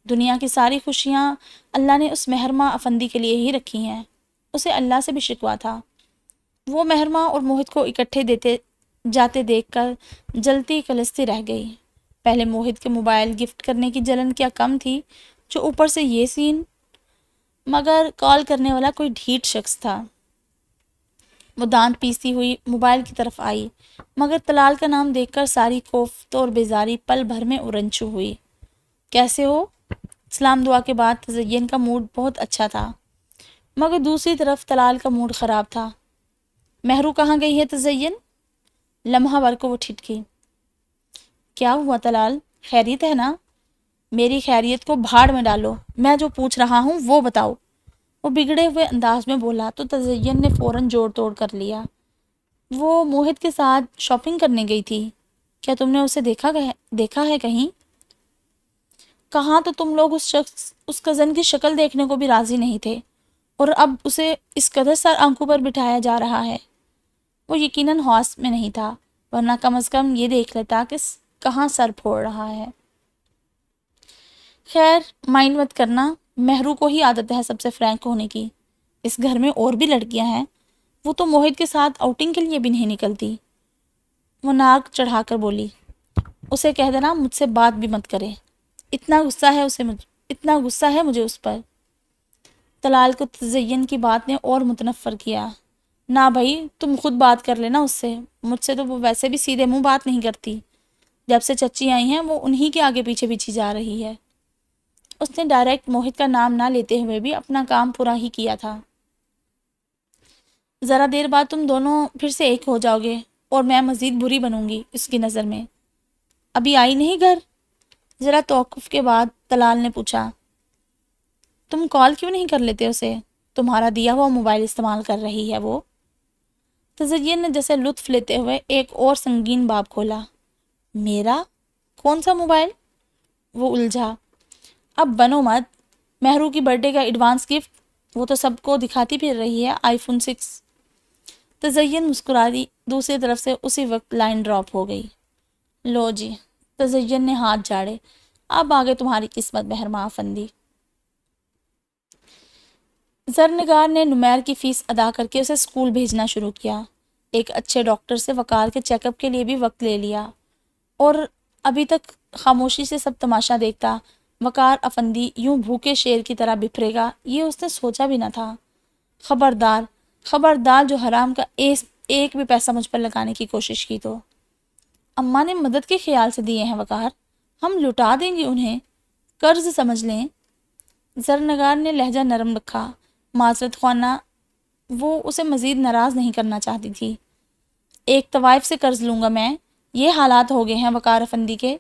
دنیا کی ساری خوشیاں اللہ نے اس مہرماں افندی کے لیے ہی رکھی ہیں۔ اسے اللہ سے بھی شکوہ تھا۔ وہ مہرماں اور موہد کو اکٹھے جاتے دیکھ کر جلتی کلستی رہ گئی۔ پہلے موہد کے موبائل گفٹ کرنے کی جلن کیا کم تھی، جو اوپر سے یہ سین، مگر کال کرنے والا کوئی ڈھیٹ شخص تھا۔ وہ دانت پیستی ہوئی موبائل کی طرف آئی، مگر طلال کا نام دیکھ کر ساری کوفت اور بیزاری پل بھر میں اورنچو ہوئی۔ کیسے ہو؟ سلام دعا کے بعد تزین کا موڈ بہت اچھا تھا، مگر دوسری طرف طلال کا موڈ خراب تھا۔ مہرو کہاں گئی ہے تزین؟ لمحہ بھر کو وہ ٹھٹکی۔ کیا ہوا طلال، خیریت ہے نا؟ میری خیریت کو بھاڑ میں ڈالو، میں جو پوچھ رہا ہوں وہ بتاؤ، وہ بگڑے ہوئے انداز میں بولا تو تزین نے فوراً جوڑ توڑ کر لیا۔ وہ موہد کے ساتھ شاپنگ کرنے گئی تھی، کیا تم نے اسے دیکھا ہے کہیں؟ کہاں تو تم لوگ اس کزن کی شکل دیکھنے کو بھی راضی نہیں تھے، اور اب اسے اس قدر سر آنکھوں پر بٹھایا جا رہا ہے۔ وہ یقیناً ہوش میں نہیں تھا، ورنہ کم از کم یہ دیکھ لیتا کہ کہاں سر پھوڑ رہا ہے۔ خیر مائنڈ مت کرنا، مہرو کو ہی عادت ہے سب سے فرینک ہونے کی، اس گھر میں اور بھی لڑکیاں ہیں، وہ تو موہت کے ساتھ آؤٹنگ کے لیے بھی نہیں نکلتی۔ وہ ناک چڑھا کر بولی، اسے کہہ دینا مجھ سے بات بھی مت کرے، اتنا غصہ ہے مجھے اس پر۔ طلال کو تزین کی بات نے اور متنفر کیا۔ نہ بھائی، تم خود بات کر لینا اس سے، مجھ سے تو وہ ویسے بھی سیدھے منہ بات نہیں کرتی، جب سے چچی آئی ہیں وہ انہی کے آگے پیچھے پیچھے جا رہی ہے۔ اس نے ڈائریکٹ موہت کا نام نہ لیتے ہوئے بھی اپنا کام پورا ہی کیا تھا۔ ذرا دیر بعد تم دونوں پھر سے ایک ہو جاؤ گے اور میں مزید بری بنوں گی اس کی نظر میں۔ ابھی آئی نہیں گھر؟ ذرا توقف کے بعد طلال نے پوچھا۔ تم کال کیوں نہیں کر لیتے اسے؟ تمہارا دیا ہوا موبائل استعمال کر رہی ہے وہ۔ تزین نے جیسے لطف لیتے ہوئے ایک اور سنگین باب کھولا۔ میرا؟ کون سا موبائل؟ وہ الجھا۔ اب بنو مت، مہرو کی برتھ ڈے کا ایڈوانس گفٹ، وہ تو سب کو دکھاتی پھر رہی ہے آئی فون 6۔ تزین مسکرائی، دوسری طرف سے اسی وقت لائن ڈراپ ہو گئی۔ لو جی، تزین نے ہاتھ جاڑے، اب آگے تمہاری قسمت بہرما افندی۔ زرنگار نے نمیر کی فیس ادا کر کے اسے اسکول بھیجنا شروع کیا۔ ایک اچھے ڈاکٹر سے وقار کے چیک اپ کے لیے بھی وقت لے لیا، اور ابھی تک خاموشی سے سب تماشا دیکھتا وقار افندی یوں بھوکے شیر کی طرح بپھرے گا، یہ اس نے سوچا بھی نہ تھا۔ خبردار، خبردار جو حرام کا ایک بھی پیسہ مجھ پر لگانے کی کوشش کی تو۔ اماں نے مدد کے خیال سے دیے ہیں وقار، ہم لٹا دیں گے انہیں، قرض سمجھ لیں۔ زرنگار نے لہجہ نرم رکھا، معذرت خواہ وہ اسے مزید ناراض نہیں کرنا چاہتی تھی۔ ایک طوائف سے قرض لوں گا میں، یہ حالات ہو گئے ہیں وقار افندی کے۔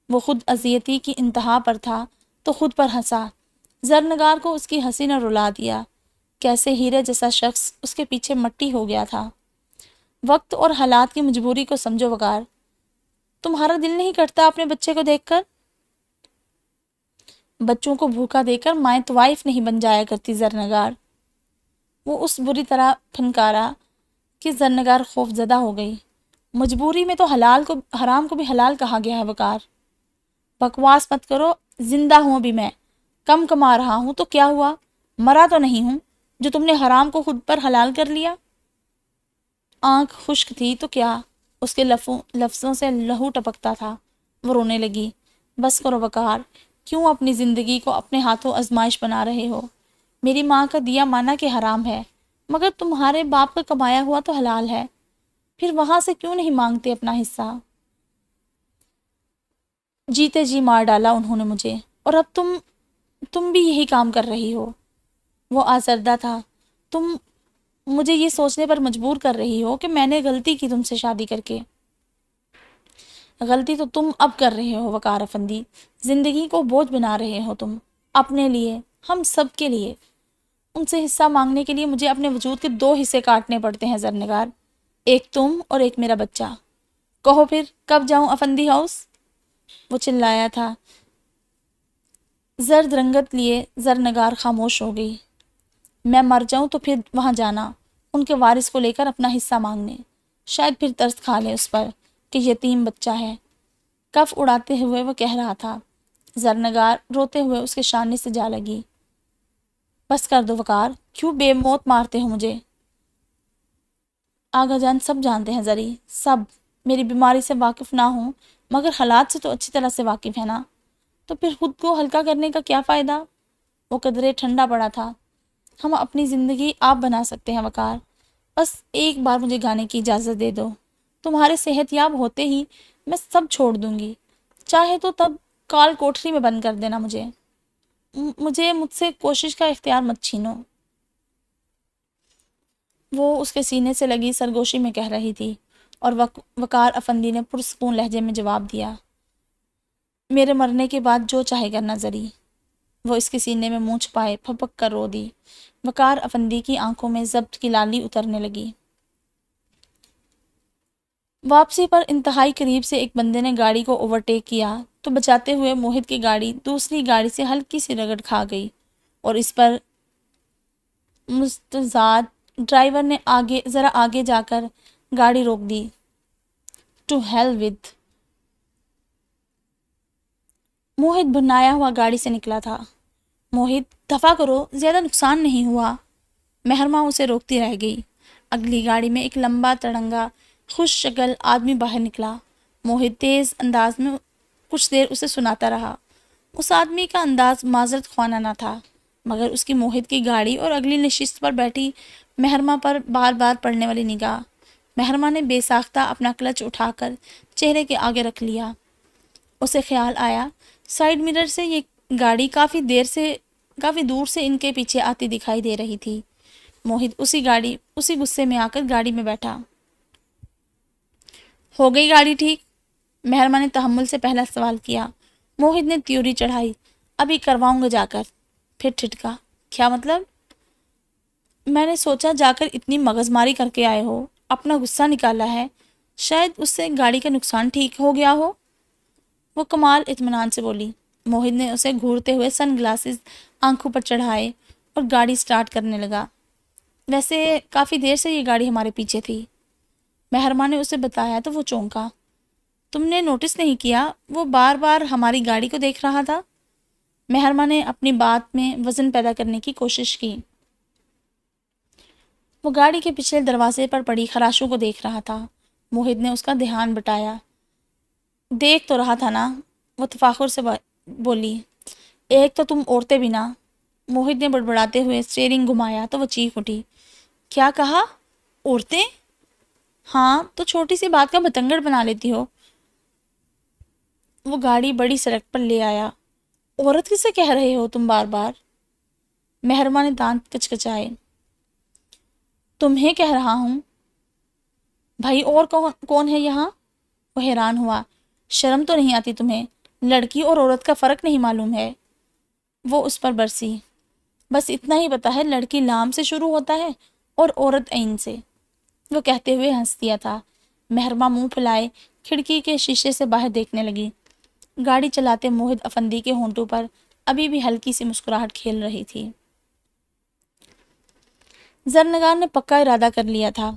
وہ خود اذیتی کی انتہا پر تھا تو خود پر ہنسا۔ زرنگار کو اس کی ہنسی نے رلا دیا، کیسے ہیرے جیسا شخص اس کے پیچھے مٹی ہو گیا تھا۔ وقت اور حالات کی مجبوری کو سمجھو وقار، تمہارا دل نہیں کٹتا اپنے بچے کو دیکھ کر؟ بچوں کو بھوکا دے کر مائیں طوائف نہیں بن جایا کرتی زرنگار۔ وہ اس بری طرح پھنکارا کہ زرنگار خوف زدہ ہو گئی۔ مجبوری میں تو حرام کو بھی حلال کہا گیا ہے وقار۔ بکواس مت کرو، زندہ ہوں ابھی میں، کم کما رہا ہوں تو کیا ہوا، مرا تو نہیں ہوں جو تم نے حرام کو خود پر حلال کر لیا۔ آنکھ خشک تھی تو کیا، اس کے لفظوں سے لہو ٹپکتا تھا۔ وہ رونے لگی۔ بس کرو وقار، کیوں اپنی زندگی کو اپنے ہاتھوں آزمائش بنا رہے ہو؟ میری ماں کا دیا مانا کہ حرام ہے، مگر تمہارے باپ کا کمایا ہوا تو حلال ہے، پھر وہاں سے کیوں نہیں مانگتے اپنا حصہ؟ جیتے جی مار ڈالا انہوں نے مجھے، اور اب تم بھی یہی کام کر رہی ہو۔ وہ آزردہ تھا۔ تم مجھے یہ سوچنے پر مجبور کر رہی ہو کہ میں نے غلطی کی تم سے شادی کر کے۔ غلطی تو تم اب کر رہے ہو وقار افندی، زندگی کو بوجھ بنا رہے ہو تم، اپنے لیے، ہم سب کے لیے۔ ان سے حصہ مانگنے کے لیے مجھے اپنے وجود کے 2 حصے کاٹنے پڑتے ہیں زرنگار، ایک تم اور ایک میرا بچہ۔ کہو پھر کب جاؤں افندی ہاؤس؟ وہ چلایا تھا۔ زرد رنگت لیے زرنگار خاموش ہو گئی۔ میں مر جاؤں تو پھر وہاں جانا، ان کے وارث کو لے کر اپنا حصہ مانگنے، شاید پھر ترس کھا لے اس پر کہ یتیم بچہ ہے۔ کف اڑاتے ہوئے وہ کہہ رہا تھا۔ زرنگار روتے ہوئے اس کے شانے سے جا لگی۔ بس کر دو وقار، کیوں بے موت مارتے ہو مجھے؟ آغا جان سب جانتے ہیں زری، سب، میری بیماری سے واقف نہ ہوں مگر حالات سے تو اچھی طرح سے واقف ہے نا، تو پھر خود کو ہلکا کرنے کا کیا فائدہ؟ وہ قدرے ٹھنڈا پڑا تھا۔ ہم اپنی زندگی آپ بنا سکتے ہیں وقار، بس ایک بار مجھے گانے کی اجازت دے دو، تمہارے صحت یاب ہوتے ہی میں سب چھوڑ دوں گی، چاہے تو تب کال کوٹری میں بند کر دینا مجھ سے کوشش کا اختیار مت چھینو۔ وہ اس کے سینے سے لگی سرگوشی میں کہہ رہی تھی، اور وقار افندی نے پرسکون لہجے میں جواب دیا، میرے مرنے کے بعد جو چاہے کرنا زری۔ وہ اس کے سینے میں منہ چھپائے پھپک کر رو دی۔ وقار افندی کی آنکھوں میں ضبط کی لالی اترنے لگی۔ واپسی پر انتہائی قریب سے ایک بندے نے گاڑی کو اوورٹیک کیا تو بچاتے ہوئے موہت کی گاڑی دوسری گاڑی سے ہلکی سی رگڑ کھا گئی، اور اس پر مستزاد ڈرائیور نے ذرا آگے جا کر گاڑی روک دی۔ To hell with. موہت بھنایا ہوا گاڑی سے نکلا تھا۔ موہت دفع کرو، زیادہ نقصان نہیں ہوا۔ مہرماں اسے روکتی رہ گئی۔ اگلی گاڑی میں ایک لمبا تڑنگا خوش شکل آدمی باہر نکلا۔ موہت تیز انداز میں کچھ دیر اسے سناتا رہا۔ اس آدمی کا انداز معذرت خواہ نہ تھا، مگر اس کی موہت کی گاڑی اور اگلی نشست پر بیٹھی مہرماں پر بار بار پڑنے والی نگاہ۔ مہرماں نے بے ساختہ اپنا کلچ اٹھا کر چہرے کے آگے رکھ لیا۔ اسے خیال آیا سائیڈ مرر سے یہ گاڑی کافی دور سے ان کے پیچھے آتی دکھائی دے رہی تھی۔ موہت اسی غصے میں آ کر گاڑی میں بیٹھا۔ ہو گئی گاڑی ٹھیک؟ مہرماں نے تحمل سے پہلا سوال کیا۔ موہت نے تیوری چڑھائی۔ ابھی کرواؤں گا جا کر۔ پھر ٹھٹکا، کیا مطلب؟ میں نے سوچا جا کر اتنی مغز ماری کر کے آئے ہو، اپنا غصہ نکالا ہے، شاید اس سے گاڑی کا نقصان ٹھیک ہو گیا ہو۔ وہ کمال اطمینان سے بولی۔ موہت نے اسے گھورتے ہوئے سن گلاسز آنکھوں پر چڑھائے اور گاڑی سٹارٹ کرنے لگا۔ ویسے کافی دیر سے یہ گاڑی ہمارے پیچھے تھی۔ مہرماں نے اسے بتایا تو وہ چونکا۔ تم نے نوٹس نہیں کیا وہ بار بار ہماری گاڑی کو دیکھ رہا تھا؟ مہرماں نے اپنی بات میں وزن پیدا کرنے کی کوشش کی۔ وہ گاڑی کے پچھلے دروازے پر پڑی خراشوں کو دیکھ رہا تھا۔ موہت نے اس کا دھیان بٹایا۔ دیکھ تو رہا تھا نا، وہ تفاخر سے بولی۔ ایک تو تم عورتیں بھی نا۔ موہت نے بڑبڑاتے ہوئے اسٹیئرنگ گھمایا تو وہ چیخ اٹھی۔ کیا کہا؟ عورتیں؟ ہاں تو چھوٹی سی بات کا بتنگڑ بنا لیتی ہو۔ وہ گاڑی بڑی سڑک پر لے آیا۔ عورت کسے کہہ رہے ہو تم بار بار؟ مہرماں نے دانت کچکچائے۔ تمہیں کہہ رہا ہوں۔ بھائی اور کون ہے یہاں؟ وہ حیران ہوا۔ شرم تو نہیں آتی تمہیں؟ لڑکی اور عورت کا فرق نہیں معلوم ہے؟ وہ اس پر برسی۔ بس اتنا ہی پتا ہے لڑکی لام سے شروع ہوتا ہے اور عورت عین سے، وہ کہتے ہوئے ہنس دیا تھا۔ مہرماں منہ پھیلائے کھڑکی کے شیشے سے باہر دیکھنے لگی۔ گاڑی چلاتے موہت افندی کے ہونٹوں پر ابھی بھی ہلکی سی مسکراہٹ کھیل رہی تھی۔ زرنگار نے پکا ارادہ کر لیا تھا۔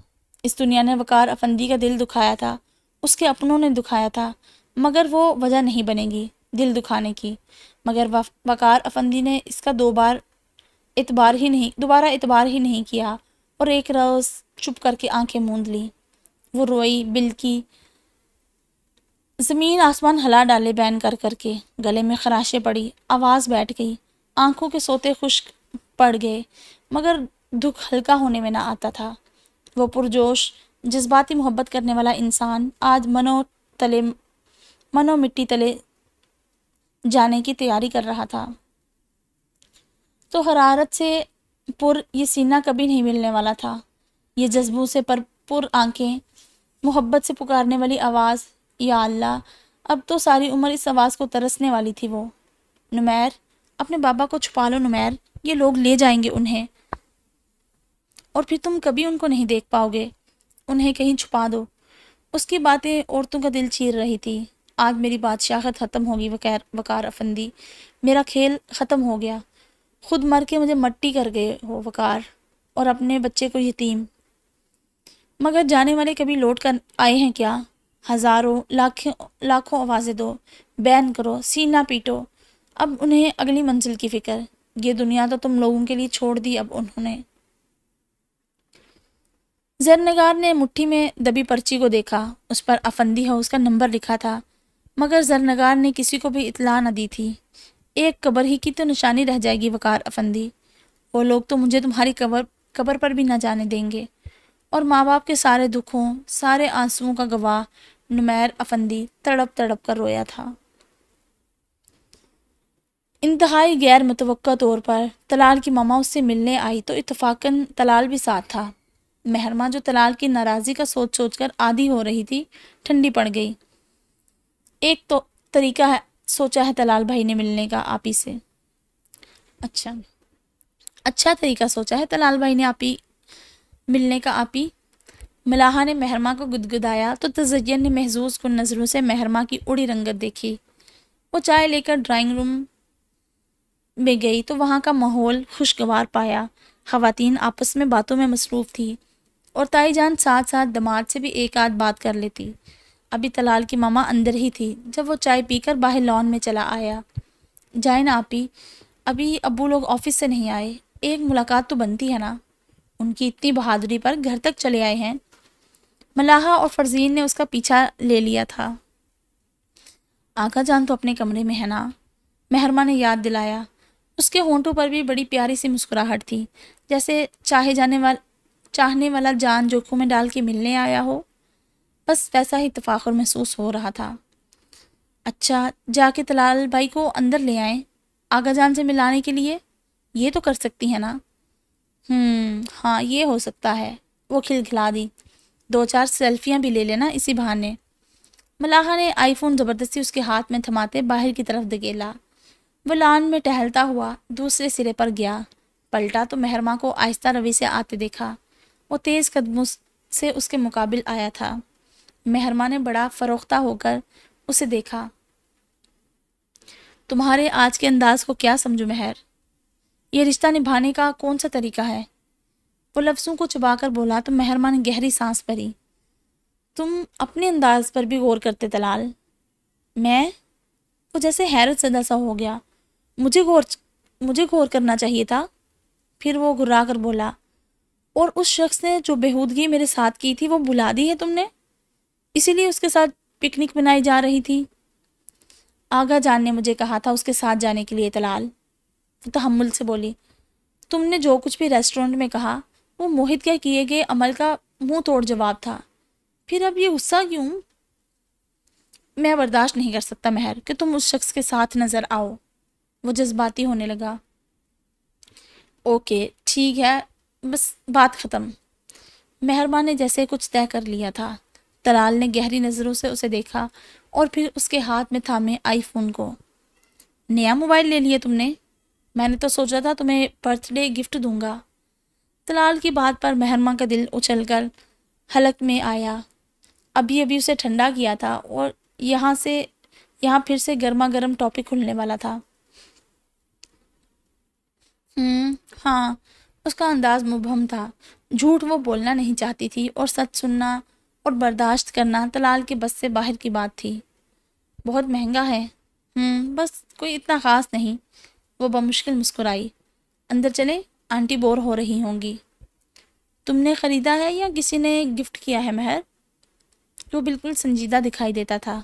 اس دنیا نے وقار افندی کا دل دکھایا تھا، اس کے اپنوں نے دکھایا تھا، مگر وہ وجہ نہیں بنے گی دل دکھانے کی۔ مگر وقار افندی نے اس کا دوبارہ اعتبار ہی نہیں کیا اور ایک روز چپ کر کے آنکھیں موند لی۔ وہ روئی، بلکی، زمین آسمان ہلا ڈالے بین کر کر کے، گلے میں خراشیں پڑی، آواز بیٹھ گئی، آنکھوں کے سوتے خشک پڑ گئے، مگر دکھ ہلکا ہونے میں نہ آتا تھا۔ وہ پرجوش جذباتی محبت کرنے والا انسان آج منو مٹی تلے جانے کی تیاری کر رہا تھا۔ تو حرارت سے پر یہ سینہ کبھی نہیں ملنے والا تھا، یہ جذبوں سے پر آنکھیں، محبت سے پکارنے والی آواز، یا اللہ، اب تو ساری عمر اس آواز کو ترسنے والی تھی وہ۔ نمیر، اپنے بابا کو چھپا لو نمیر، یہ لوگ لے جائیں گے انہیں، اور پھر تم کبھی ان کو نہیں دیکھ پاؤ گے، انہیں کہیں چھپا دو۔ اس کی باتیں عورتوں کا دل چیر رہی تھی۔ آج میری بادشاہت ختم ہوگی وقار افندی، میرا کھیل ختم ہو گیا، خود مر کے مجھے مٹی کر گئے ہو وقار، اور اپنے بچے کو یتیم۔ مگر جانے والے کبھی لوٹ کر آئے ہیں کیا؟ ہزاروں لاکھوں آوازیں دو، بین کرو، سینہ پیٹو، اب انہیں اگلی منزل کی فکر، یہ دنیا تو تم لوگوں کے لیے چھوڑ دی اب انہوں نے۔ زرنگار نے مٹھی میں دبی پرچی کو دیکھا، اس پر افندی ہاؤس کا نمبر لکھا تھا، مگر زرنگار نے کسی کو بھی اطلاع نہ دی تھی۔ ایک قبر ہی کی تو نشانی رہ جائے گی وقار افندی، وہ لوگ تو مجھے تمہاری قبر پر بھی نہ جانے دیں گے، اور ماں باپ کے سارے دکھوں، سارے آنسوؤں کا گواہ نمیر افندی تڑپ تڑپ کر رویا تھا۔ انتہائی غیر متوقع طور پر طلال کی ماما اس سے ملنے آئی تو اتفاقاً طلال بھی ساتھ تھا۔ مہرماں جو طلال کی ناراضی کا سوچ سوچ کر عادی ہو رہی تھی، ٹھنڈی پڑ گئی۔ ایک تو طریقہ سوچا ہے طلال بھائی نے ملنے کا آپ ہی سے۔ اچھا طریقہ سوچا ہے طلال بھائی نے ملنے کا آپ ہی۔ ملاحہ نے مہرماں کو گدگدایا تو تزین نے محظوظ کن نظروں سے مہرماں کی اڑی رنگت دیکھی۔ وہ چائے لے کر ڈرائنگ روم میں گئی تو وہاں کا ماحول خوشگوار پایا۔ خواتین آپس میں باتوں میں مصروف تھی اور تائی جان ساتھ ساتھ دماد سے بھی ایک آدھ بات کر لیتی۔ ابھی طلال کی ماما اندر ہی تھی جب وہ چائے پی کر باہر لان میں چلا آیا۔ جائیں نا آپی، ابھی ابو لوگ آفس سے نہیں آئے، ایک ملاقات تو بنتی ہے نا۔ ان کی اتنی بہادری پر گھر تک چلے آئے ہیں۔ ملاحہ اور فرزین نے اس کا پیچھا لے لیا تھا۔ آقا جان تو اپنے کمرے میں ہے نا، مہرماں نے یاد دلایا۔ اس کے ہونٹوں پر بھی بڑی پیاری سی مسکراہٹ تھی، جیسے چاہنے والا جان جوکھوں میں ڈال کے ملنے آیا ہو۔ بس ویسا ہی تفاخر محسوس ہو رہا تھا۔ اچھا، جا کے طلال بھائی کو اندر لے آئیں آقا جان سے ملانے کے لیے، یہ تو کر سکتی ہیں نا؟ ہاں یہ ہو سکتا ہے، وہ کھلکھلا دی۔ 2-4 سیلفیاں بھی لے لینا اسی بہانے۔ ملاحہ نے آئی فون زبردستی اس کے ہاتھ میں تھماتے باہر کی طرف دھکیلا۔ وہ لان میں ٹہلتا ہوا دوسرے سرے پر گیا، پلٹا تو مہرماں کو آہستہ روی سے آتے دیکھا۔ وہ تیز قدموں سے اس کے مقابل آیا تھا۔ مہرماں نے بڑا فروختہ ہو کر اسے دیکھا۔ تمہارے آج کے انداز کو کیا سمجھو مہر؟ یہ رشتہ نبھانے کا کون سا طریقہ ہے؟ وہ لفظوں کو چبا کر بولا تو مہرماں نے گہری سانس بھری۔ تم اپنے انداز پر بھی غور کرتے طلال؟ میں؟ وہ جیسے حیرت زدہ سا ہو گیا۔ مجھے غور کرنا چاہیے تھا؟ پھر وہ گھرا کر بولا، اور اس شخص نے جو بےہودگی میرے ساتھ کی تھی وہ بھلا دی ہے تم نے؟ اسی لیے اس کے ساتھ پکنک منائی جا رہی تھی؟ آغا جان نے مجھے کہا تھا اس کے ساتھ جانے کے لیے طلال، وہ تحمل سے بولی۔ تم نے جو کچھ بھی ریسٹورنٹ میں کہا وہ موہت کے کیے گئے عمل کا منہ توڑ جواب تھا، پھر اب یہ غصہ کیوں؟ میں برداشت نہیں کر سکتا مہر کہ تم اس شخص کے ساتھ نظر آؤ۔ وہ جذباتی ہونے لگا۔ اوکے ٹھیک ہے، بس بات ختم۔ مہرباں نے جیسے کچھ طے کر لیا تھا۔ طلال نے گہری نظروں سے اسے دیکھا اور پھر اس کے ہاتھ میں تھامے آئی فون کو۔ نیا موبائل لے لیا تم نے؟ میں نے تو سوچا تھا تمہیں برتھ ڈے گفٹ دوں گا۔ طلال کی بات پر مہرماں کا دل اچھل کر حلق میں آیا۔ ابھی اسے ٹھنڈا کیا تھا اور یہاں پھر سے گرما گرم ٹاپک کھلنے والا تھا۔ ہاں، اس کا انداز مبہم تھا۔ جھوٹ وہ بولنا نہیں چاہتی تھی اور سچ سننا اور برداشت کرنا طلال کے بس سے باہر کی بات تھی۔ بہت مہنگا ہے؟ بس کوئی اتنا خاص نہیں۔ وہ بمشکل مسکرائی۔ اندر چلے، آنٹی بور ہو رہی ہوں گی۔ تم نے خریدا ہے یا کسی نے گفٹ کیا ہے مہر؟ وہ بالکل سنجیدہ دکھائی دیتا تھا۔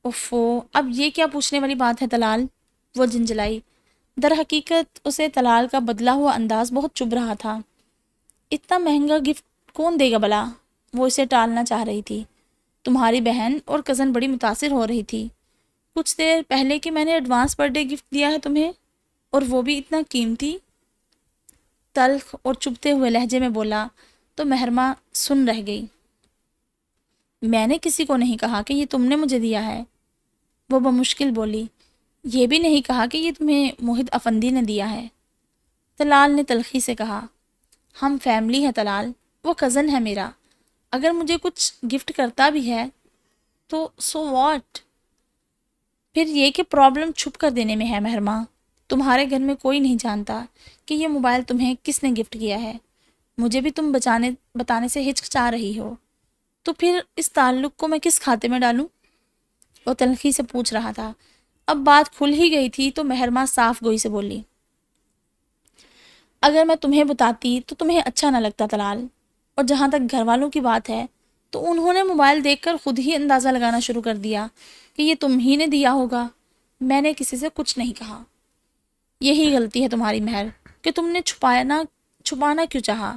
اوفو، اب یہ کیا پوچھنے والی بات ہے طلال؟ وہ جھنجھلائی۔ در حقیقت اسے طلال کا بدلا ہوا انداز بہت چبھ رہا تھا۔ اتنا مہنگا گفٹ کون دے گا بلا؟ وہ اسے ٹالنا چاہ رہی تھی۔ تمہاری بہن اور کزن بڑی متاثر ہو رہی تھی کچھ دیر پہلے کہ میں نے ایڈوانس برتھ ڈے گفٹ دیا ہے تمہیں، اور وہ بھی اتنا قیمتی۔ تلخ اور چبھتے ہوئے لہجے میں بولا تو مہرماں سن رہ گئی۔ میں نے کسی کو نہیں کہا کہ یہ تم نے مجھے دیا ہے، وہ بمشکل بولی۔ یہ بھی نہیں کہا کہ یہ تمہیں موہد افندی نے دیا ہے، طلال نے تلخی سے کہا۔ ہم فیملی ہے طلال، وہ کزن ہے میرا، اگر مجھے کچھ گفٹ کرتا بھی ہے تو سو واٹ؟ پھر یہ کہ پرابلم چھپ کر دینے میں ہے مہرماں۔ تمہارے گھر میں کوئی نہیں جانتا کہ یہ موبائل تمہیں کس نے گفٹ کیا ہے۔ مجھے بھی تم بتانے سے ہچکچا رہی ہو، تو پھر اس تعلق کو میں کس کھاتے میں ڈالوں؟ وہ تلخی سے پوچھ رہا تھا۔ اب بات کھل ہی گئی تھی تو مہرماں صاف گوئی سے بولی۔ اگر میں تمہیں بتاتی تو تمہیں اچھا نہ لگتا طلال، اور جہاں تک گھر والوں کی بات ہے تو انہوں نے موبائل دیکھ کر خود ہی اندازہ لگانا شروع کر دیا کہ یہ تم ہی نے دیا ہوگا۔ میں نے کسی سے کچھ نہیں کہا۔ یہی غلطی ہے تمہاری مہر کہ تم نے چھپانا کیوں چاہا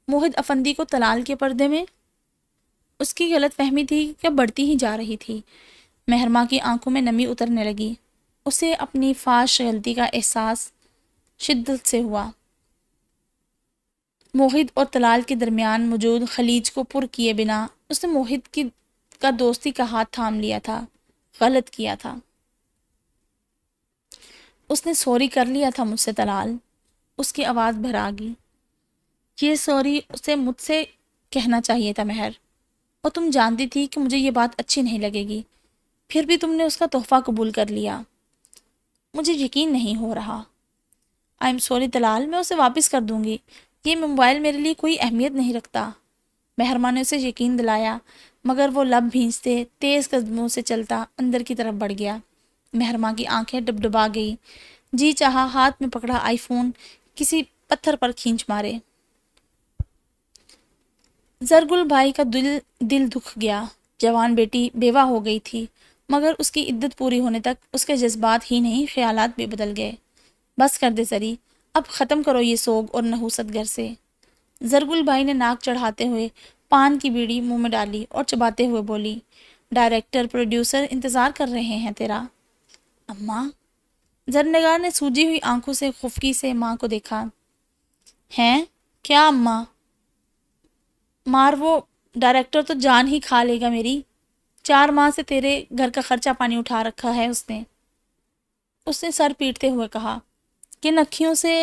موہد افندی کو طلال کے پردے میں؟ اس کی غلط فہمی تھی کہ بڑھتی ہی جا رہی تھی۔ مہرماں کی آنکھوں میں نمی اترنے لگی۔ اسے اپنی فاش غلطی کا احساس شدت سے ہوا۔ موہد اور طلال کے درمیان موجود خلیج کو پر کیے بنا اس نے موہد کا دوستی کا ہاتھ تھام لیا تھا۔ غلط کیا تھا۔ اس نے سوری کر لیا تھا مجھ سے طلال۔ اس کی آواز بھرا گئی۔ یہ سوری اسے مجھ سے کہنا چاہیے تھا مہر، اور تم جانتی تھی کہ مجھے یہ بات اچھی نہیں لگے گی، پھر بھی تم نے اس کا تحفہ قبول کر لیا۔ مجھے یقین نہیں ہو رہا۔ آئی ایم سوری طلال، میں اسے واپس کر دوں گی۔ یہ موبائل میرے لیے کوئی اہمیت نہیں رکھتا۔ مہرماں نے اسے یقین دلایا، مگر وہ لب بھینچتے تیز قدموں سے چلتا اندر کی طرف بڑھ گیا۔ مہرماں کی آنکھیں ڈبڈبا گئی، جی چاہا ہاتھ میں پکڑا آئی فون کسی پتھر پر کھینچ مارے۔ زرگل بھائی کا دل دکھ گیا۔ جوان بیٹی بیوہ ہو گئی تھی، مگر اس کی عدت پوری ہونے تک اس کے جذبات ہی نہیں خیالات بھی بدل گئے۔ بس کر دے زری، اب ختم کرو یہ سوگ اور نحوست گھر سے۔ زرگل بھائی نے ناک چڑھاتے ہوئے پان کی بیڑی منہ میں ڈالی اور چباتے ہوئے بولی، ڈائریکٹر پروڈیوسر انتظار کر رہے ہیں تیرا۔ اماں؟ زرنگار نے سوجی ہوئی آنکھوں سے خفگی سے ماں کو دیکھا۔ ہیں؟ کیا اماں؟ مار، وہ ڈائریکٹر تو جان ہی کھا لے گا میری۔ 4 ماہ سے تیرے گھر کا خرچہ پانی اٹھا رکھا ہے اس نے سر پیٹتے ہوئے کہا۔ کن اکھیوں سے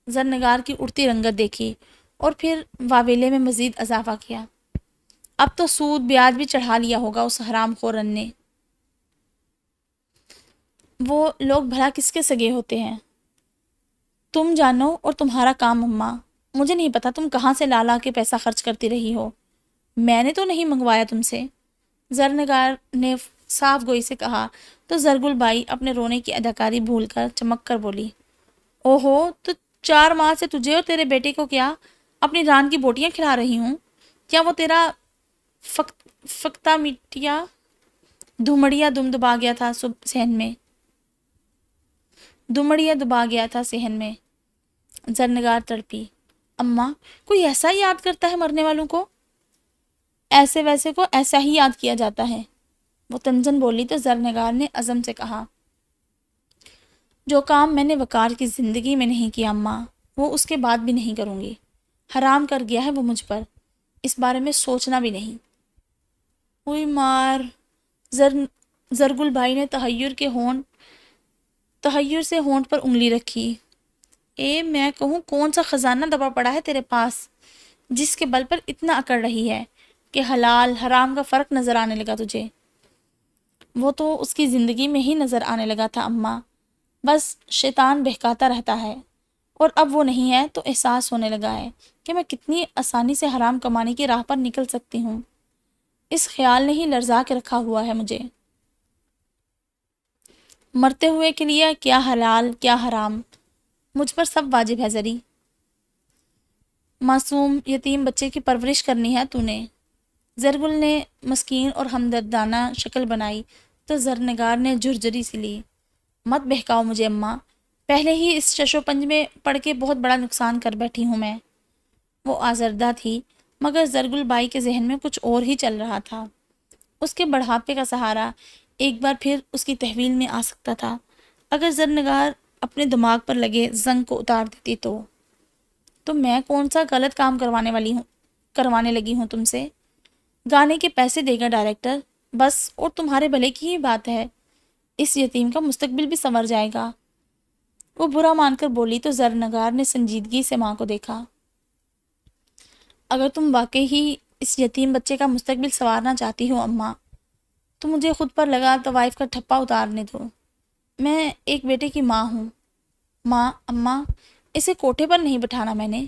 زرنگار کی اڑتی رنگت دیکھی اور پھر واویلے میں مزید اضافہ کیا۔ اب تو سود بیاج بھی چڑھا لیا ہوگا اس حرام خورن نے۔ وہ لوگ بھلا کس کے سگے ہوتے ہیں؟ تم جانو اور تمہارا کام اماں، مجھے نہیں پتا تم کہاں سے لا لا کے پیسہ خرچ کرتی رہی ہو، میں نے تو نہیں منگوایا تم سے۔ زرنگار نے صاف گوئی سے کہا تو زرگل بائی اپنے رونے کی اداکاری بھول کر چمک کر بولی، اوہو، تو 4 ماہ سے تجھے اور تیرے بیٹے کو کیا اپنی ران کی بوٹیاں کھلا رہی ہوں؟ کیا وہ تیرا فکتا میٹیا دھمڑیا دم دبا گیا تھا صحن میں؟ زرنگار تڑپی، اماں کوئی ایسا ہی یاد کرتا ہے مرنے والوں کو؟ ایسے ویسے کو ایسا ہی یاد کیا جاتا ہے، وہ تنزن بولی تو زرنگار نے عزم سے کہا، جو کام میں نے وقار کی زندگی میں نہیں کیا اماں، وہ اس کے بعد بھی نہیں کروں گی۔ حرام کر گیا ہے وہ مجھ پر، اس بارے میں سوچنا بھی نہیں۔ ہوئی مار! زرگل بھائی نے تحیر سے ہونٹ پر انگلی رکھی۔ میں کہوں کون سا خزانہ دبا پڑا ہے تیرے پاس جس کے بل پر اتنا اکڑ رہی ہے کہ حلال حرام کا فرق نظر آنے لگا تجھے؟ وہ تو اس کی زندگی میں ہی نظر آنے لگا تھا اماں، بس شیطان بہکاتا رہتا ہے، اور اب وہ نہیں ہے تو احساس ہونے لگا ہے کہ میں کتنی آسانی سے حرام کمانے کی راہ پر نکل سکتی ہوں۔ اس خیال نے ہی لرزا کے رکھا ہوا ہے مجھے۔ مرتے ہوئے کے لیے کیا حلال کیا حرام، مجھ پر سب واجب ہے زری۔ معصوم یتیم بچے کی پرورش کرنی ہے تو نے۔ زرگل نے مسکین اور ہمدردانہ شکل بنائی تو زرنگار نے جھرجری سی لی، مت بہکاؤ مجھے اماں، پہلے ہی اس شش و پنج میں پڑھ کے بہت بڑا نقصان کر بیٹھی ہوں میں۔ وہ آزردہ تھی، مگر زرگل بائی کے ذہن میں کچھ اور ہی چل رہا تھا۔ اس کے بڑھاپے کا سہارا ایک بار پھر اس کی تحویل میں آ سکتا تھا اگر زرنگار اپنے دماغ پر لگے زنگ کو اتار دیتی تو میں کون سا غلط کام کروانے لگی ہوں تم سے؟ گانے کے پیسے دے گا ڈائریکٹر، بس، اور تمہارے بھلے کی ہی بات ہے، اس یتیم کا مستقبل بھی سنور جائے گا۔ وہ برا مان کر بولی تو زرنگار نے سنجیدگی سے ماں کو دیکھا۔ اگر تم واقعی ہی اس یتیم بچے کا مستقبل سنوارنا چاہتی ہو اماں، تو مجھے خود پر لگا طوائف کا ٹھپا اتارنے دو۔ میں ایک بیٹے کی ماں ہوں۔ اماں، اسے کوٹھے پر نہیں بٹھانا میں نے،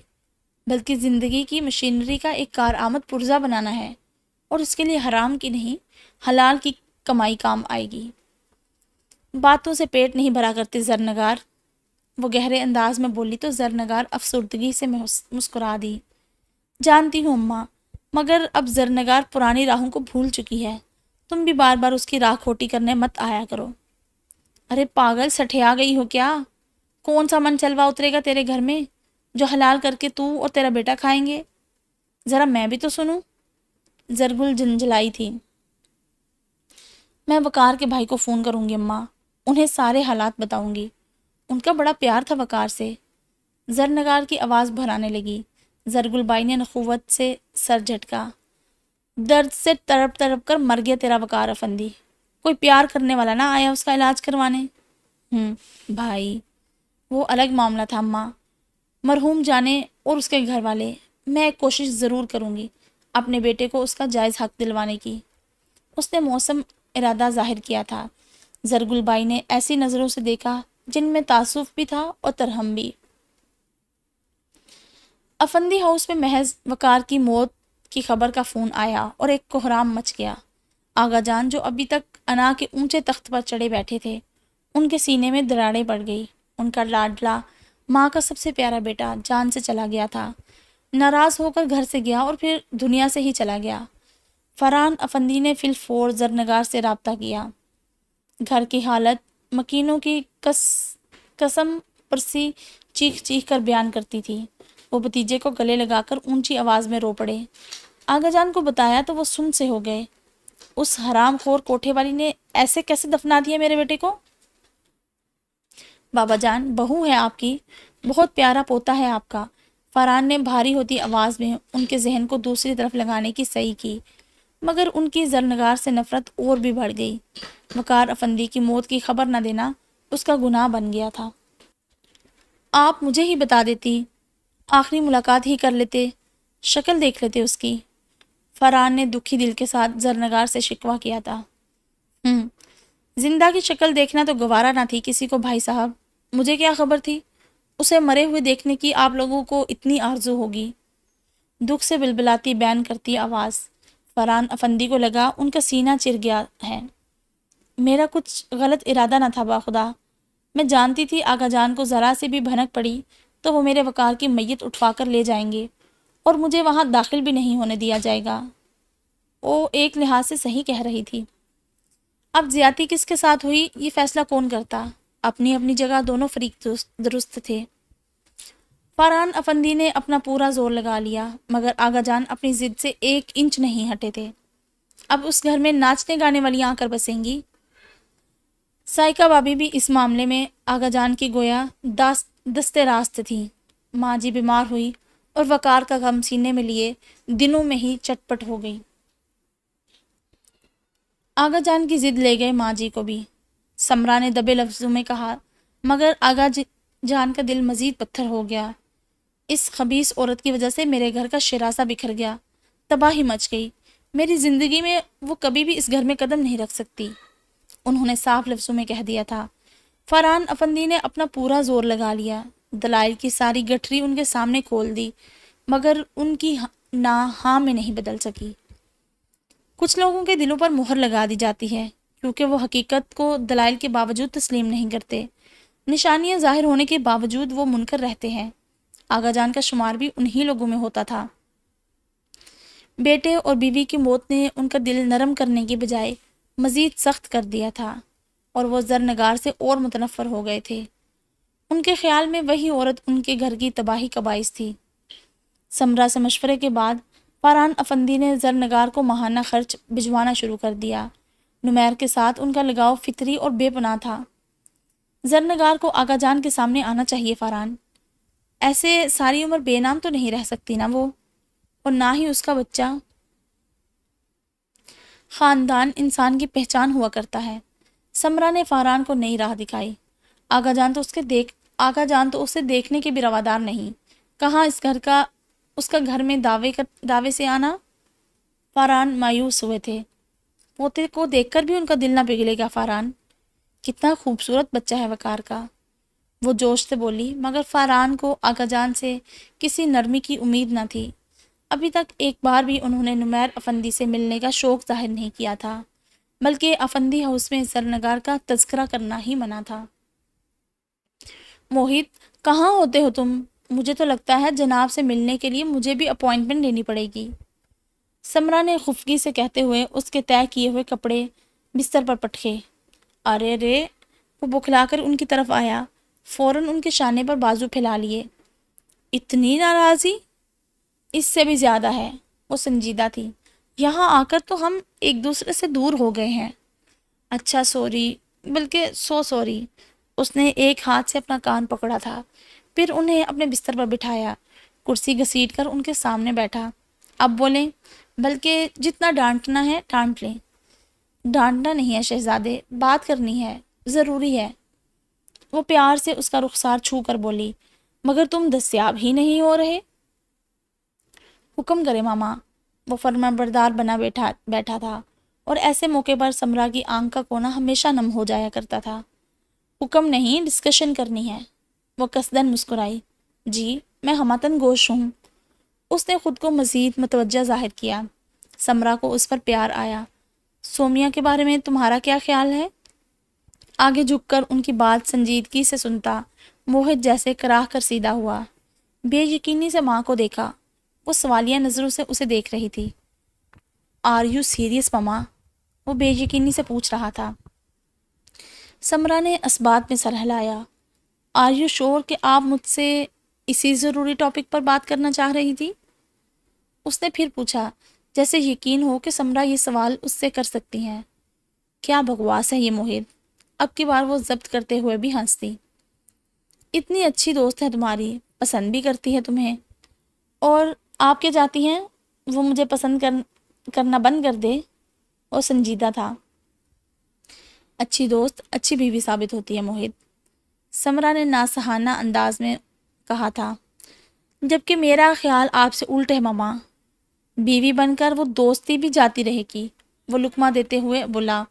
بلکہ زندگی کی مشینری کا ایک کارآمد پرزہ بنانا ہے، اور اس کے لیے حرام کی نہیں حلال کی کمائی کام آئے گی۔ باتوں سے پیٹ نہیں بھرا کرتے زرنگار، وہ گہرے انداز میں بولی تو زرنگار افسردگی سے مسکرا دی۔ جانتی ہوں اماں، مگر اب زرنگار پرانی راہوں کو بھول چکی ہے، تم بھی بار بار اس کی راہ کھوٹی کرنے مت آیا کرو۔ ارے پاگل، سٹھیا گئی ہو کیا؟ کون سا من چلوا اترے گا تیرے گھر میں جو حلال کر کے تو اور تیرا بیٹا کھائیں گے؟ ذرا میں بھی تو سنوں۔ زرگل جھنجھلائی تھی۔ میں وقار کے بھائی کو فون کروں گی اماں، انہیں سارے حالات بتاؤں گی، ان کا بڑا پیار تھا وقار سے۔ زرنگار کی آواز بھرانے لگی۔ زرگل بائی نے نخوت سے سر جھٹکا۔ درد سے تڑپ تڑپ کر مر گیا تیرا وقار افندی، کوئی پیار کرنے والا نہ آیا اس کا علاج کروانے؟ بھائی، وہ الگ معاملہ تھا اماں، مرحوم جانے اور اس کے گھر والے۔ میں ایک کوشش ضرور کروں گی اپنے بیٹے کو اس کا جائز حق دلوانے کی۔ اس نے موسم ارادہ ظاہر کیا تھا۔ زرگل بائی نے ایسی نظروں سے دیکھا جن میں تعصب بھی تھا اور ترحم بھی۔ افندی ہاؤس میں محض وقار کی موت کی خبر کا فون آیا اور ایک کوہرام مچ گیا۔ آغا جان جو ابھی تک انا کے اونچے تخت پر چڑھے بیٹھے تھے، ان کے سینے میں دراڑیں پڑ گئی۔ ان کا لاڈلا، ماں کا سب سے پیارا بیٹا جان سے چلا گیا تھا، ناراض ہو کر گھر سے گیا اور پھر دنیا سے ہی چلا گیا۔ فرحان افندی نے فی الفور زرنگار سے رابطہ کیا۔ گھر کی حالت مکینوں کی قسم پرسی چیخ چیخ کر بیان کرتی تھی۔ وہ بھتیجے کو گلے لگا کر اونچی آواز میں رو پڑے۔ آغا جان کو بتایا تو وہ سن سے ہو گئے۔ اس حرام خور کوٹھے والی نے ایسے کیسے دفنا دیا میرے بیٹے کو؟ بابا جان، بہو ہے آپ کی، بہت پیارا پوتا ہے آپ کا۔ فرحان نے بھاری ہوتی آواز میں ان کے ذہن کو دوسری طرف لگانے کی صحیح کی، مگر ان کی زرنگار سے نفرت اور بھی بڑھ گئی۔ وقار افندی کی موت کی خبر نہ دینا اس کا گناہ بن گیا تھا۔ آپ مجھے ہی بتا دیتی، آخری ملاقات ہی کر لیتے، شکل دیکھ لیتے اس کی۔ فرحان نے دکھی دل کے ساتھ زرنگار سے شکوہ کیا تھا۔ زندہ کی شکل دیکھنا تو گوارا نہ تھی کسی کو بھائی صاحب، مجھے کیا خبر تھی اسے مرے ہوئے دیکھنے کی آپ لوگوں کو اتنی آرزو ہوگی۔ دکھ سے بلبلاتی بیان کرتی آواز۔ فرحان افندی کو لگا ان کا سینہ چر گیا ہے۔ میرا کچھ غلط ارادہ نہ تھا باخدا، میں جانتی تھی آغا جان کو ذرا سی بھی بھنک پڑی تو وہ میرے وقار کی میت اٹھوا کر لے جائیں گے اور مجھے وہاں داخل بھی نہیں ہونے دیا جائے گا۔ وہ ایک لحاظ سے صحیح کہہ رہی تھی۔ اب زیادتی کس کے ساتھ ہوئی یہ فیصلہ کون کرتا؟ اپنی اپنی جگہ دونوں فریق درست تھے۔ فرحان افندی نے اپنا پورا زور لگا لیا، مگر آغا جان اپنی ضد سے 1 انچ نہیں ہٹے تھے۔ اب اس گھر میں ناچنے گانے والی آ کر بسیں گی۔ سائکہ بابی بھی اس معاملے میں آغا جان کی گویا دستے راست تھی۔ ماں جی بیمار ہوئی اور وقار کا غم سینے میں لیے دنوں میں ہی چٹپٹ ہو گئی۔ آغا جان کی ضد لے گئے ماں جی کو بھی، سمرا نے دبے لفظوں میں کہا، مگر آغا جان کا دل مزید پتھر ہو گیا۔ اس خبیث عورت کی وجہ سے میرے گھر کا شراسہ بکھر گیا، تباہی مچ گئی، میری زندگی میں وہ کبھی بھی اس گھر میں قدم نہیں رکھ سکتی، انہوں نے صاف لفظوں میں کہہ دیا تھا۔ فرحان افندی نے اپنا پورا زور لگا لیا، دلائل کی ساری گٹھری ان کے سامنے کھول دی، مگر ان کی نہ ہاں میں نہیں بدل سکی۔ کچھ لوگوں کے دلوں پر مہر لگا دی جاتی ہے کیونکہ وہ حقیقت کو دلائل کے باوجود تسلیم نہیں کرتے، نشانیاں ظاہر ہونے کے باوجود وہ منکر رہتے ہیں۔ آغا جان کا شمار بھی انہی لوگوں میں ہوتا تھا۔ بیٹے اور بیوی کی موت نے ان کا دل نرم کرنے کی بجائے مزید سخت کر دیا تھا اور وہ زرنگار سے اور متنفر ہو گئے تھے۔ ان کے خیال میں وہی عورت ان کے گھر کی تباہی کا باعث تھی۔ سمرا سے مشورے کے بعد فرحان افندی نے زرنگار کو ماہانہ خرچ بھجوانا شروع کر دیا۔ نمیر کے ساتھ ان کا لگاؤ فطری اور بے پناہ تھا۔ زرنگار کو آغا جان کے سامنے آنا چاہیے فرحان، ایسے ساری عمر بے نام تو نہیں رہ سکتی نا وہ، اور نہ ہی اس کا بچہ۔ خاندان انسان کی پہچان ہوا کرتا ہے۔ سمرا نے فرحان کو نئی راہ دکھائی۔ آغا جان تو اسے دیکھنے کے بھی روادار نہیں، کہاں اس کا گھر میں دعوے سے آنا۔ فرحان مایوس ہوئے تھے۔ پوتے کو دیکھ کر بھی ان کا دل نہ پگھلے گا فرحان، کتنا خوبصورت بچہ ہے وقار کا، وہ جوش سے بولی، مگر فرحان کو آغا جان سے کسی نرمی کی امید نہ تھی۔ ابھی تک ایک بار بھی انہوں نے نمیر افندی سے ملنے کا شوق ظاہر نہیں کیا تھا، بلکہ افندی ہاؤس میں زرنگار کا تذکرہ کرنا ہی منع تھا۔ موہت، کہاں ہوتے ہو تم؟ مجھے تو لگتا ہے جناب سے ملنے کے لیے مجھے بھی اپوائنٹمنٹ لینی پڑے گی، سمرا نے خفگی سے کہتے ہوئے اس کے طے کیے ہوئے کپڑے بستر پر پٹکے۔ ارے رے، وہ بکھلا کر ان کی طرف آیا، فوراً ان کے شانے پر بازو پھیلا لیے۔ اتنی ناراضی؟ اس سے بھی زیادہ ہے، وہ سنجیدہ تھی۔ یہاں آ کر تو ہم ایک دوسرے سے دور ہو گئے ہیں۔ اچھا سوری، بلکہ سوری۔ اس نے ایک ہاتھ سے اپنا کان پکڑا تھا، پھر انہیں اپنے بستر پر بٹھایا، کرسی گھسیٹ کر ان کے سامنے بیٹھا۔ اب بولیں، بلکہ جتنا ڈانٹنا ہے ڈانٹ لیں۔ ڈانٹنا نہیں ہے شہزادے، بات کرنی ہے، ضروری ہے۔ وہ پیار سے اس کا رخسار چھو کر بولی، مگر تم دستیاب ہی نہیں ہو رہے۔ حکم کرے ماما، وہ فرما بردار بنا بیٹھا تھا، اور ایسے موقع پر سمرا کی آنکھ کا کونا ہمیشہ نم ہو جایا کرتا تھا۔ حکم نہیں، ڈسکشن کرنی ہے۔ وہ قصدن مسکرائی۔ جی، میں ہمتن گوش ہوں۔ اس نے خود کو مزید متوجہ ظاہر کیا۔ سمرا کو اس پر پیار آیا۔ سومیا کے بارے میں تمہارا کیا خیال ہے؟ آگے جھک کر ان کی بات سنجیدگی سے سنتا موہت جیسے کراہ کر سیدھا ہوا۔ بے یقینی سے ماں کو دیکھا، وہ سوالیہ نظروں سے اسے دیکھ رہی تھی۔ آر یو سیریس مما؟ وہ بے یقینی سے پوچھ رہا تھا۔ سمرا نے اسبات میں سر ہلایا۔ آر یو شور کہ آپ مجھ سے اسی ضروری ٹاپک پر بات کرنا چاہ رہی تھی؟ اس نے پھر پوچھا، جیسے یقین ہو کہ سمرا یہ سوال اس سے کر سکتی ہیں۔ کیا بکواس ہے یہ موہت! اب کی بار وہ ضبط کرتے ہوئے بھی ہنستی۔ اتنی اچھی دوست ہے تمہاری، پسند بھی کرتی ہے تمہیں، اور آپ کے جاتی ہیں وہ مجھے پسند کرنا بند کر دے؟ وہ سنجیدہ تھا۔ اچھی دوست اچھی بیوی ثابت ہوتی ہے موہت، سمرا نے ناصحانہ انداز میں کہا تھا، جبکہ میرا خیال آپ سے الٹ ہے ماما۔ بیوی بن کر وہ دوستی بھی جاتی رہے گی۔ وہ لقمہ دیتے ہوئے بولا،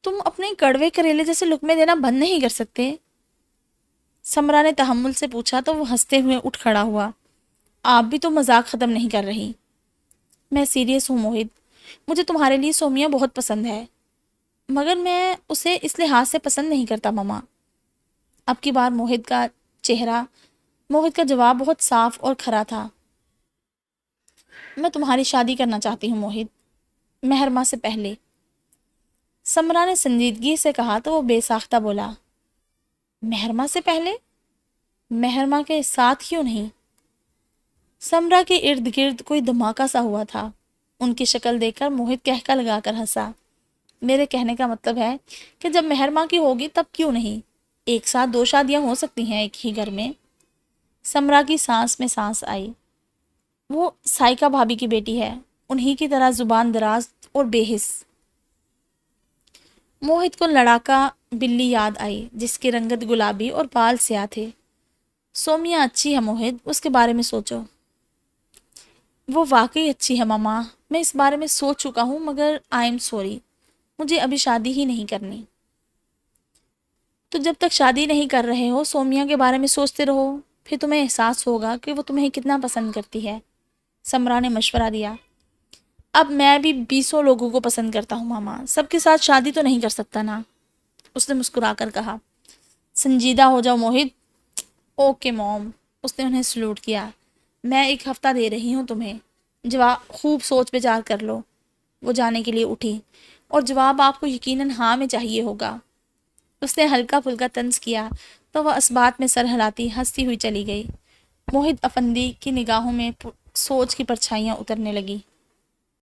تم اپنے کڑوے کریلے جیسے لقمے دینا بند نہیں کر سکتے؟ سمرا نے تحمل سے پوچھا تو وہ ہنستے ہوئے اٹھ کھڑا ہوا۔ آپ بھی تو مذاق ختم نہیں کر رہی۔ میں سیریس ہوں موہت، مجھے تمہارے لیے سومیا بہت پسند ہے، مگر میں اسے اس لحاظ سے پسند نہیں کرتا ماما۔ اب کی بار موہت کا جواب بہت صاف اور کھرا تھا۔ میں تمہاری شادی کرنا چاہتی ہوں موہت، مہرماں سے پہلے۔ سمرا نے سنجیدگی سے کہا تو وہ بے ساختہ بولا، مہرماں سے پہلے؟ مہرماں کے ساتھ کیوں نہیں؟ سمرا کے ارد گرد کوئی دھماکہ سا ہوا تھا۔ ان کی شکل دیکھ کر موہت کہکا لگا کر ہنسا۔ میرے کہنے کا مطلب ہے کہ جب مہرماں کی ہوگی تب کیوں نہیں؟ ایک ساتھ 2 شادیاں ہو سکتی ہیں ایک ہی گھر میں۔ سمرا کی سانس میں سانس آئی۔ وہ سائیکا بھابھی کی بیٹی ہے، انہی کی طرح زبان دراز اور بے حس۔ موہت کو لڑاکا بلی یاد آئی جس کی رنگت گلابی اور بال سیاہ تھے۔ سومیا اچھی ہے موہت، اس کے بارے میں سوچو۔ وہ واقعی اچھی ہے ماما، میں اس بارے میں سوچ چکا ہوں، مگر آئی ایم سوری، مجھے ابھی شادی ہی نہیں کرنی۔ تو جب تک شادی نہیں کر رہے ہو سومیا کے بارے میں سوچتے رہو، پھر تمہیں احساس ہوگا کہ وہ تمہیں کتنا پسند کرتی ہے۔ سمرا نے مشورہ دیا۔ اب میں بھی 20 لوگوں کو پسند کرتا ہوں ماما، سب کے ساتھ شادی تو نہیں کر سکتا نا، اس نے مسکرا کر کہا۔ سنجیدہ ہو جاؤ موہت۔ اوکے موم، اس نے انہیں سلوٹ کیا۔ میں 1 ہفتہ دے رہی ہوں تمہیں، جواب خوب سوچ بچار کر لو۔ وہ جانے کے لیے اٹھی، اور جواب آپ کو یقیناً ہاں میں چاہیے ہوگا۔ اس نے ہلکا پھلکا طنز کیا تو وہ اسبات میں سر ہلاتی ہنستی ہوئی چلی گئی۔ موہت افندی کی نگاہوں میں سوچ کی پرچھائیاں اترنے لگی۔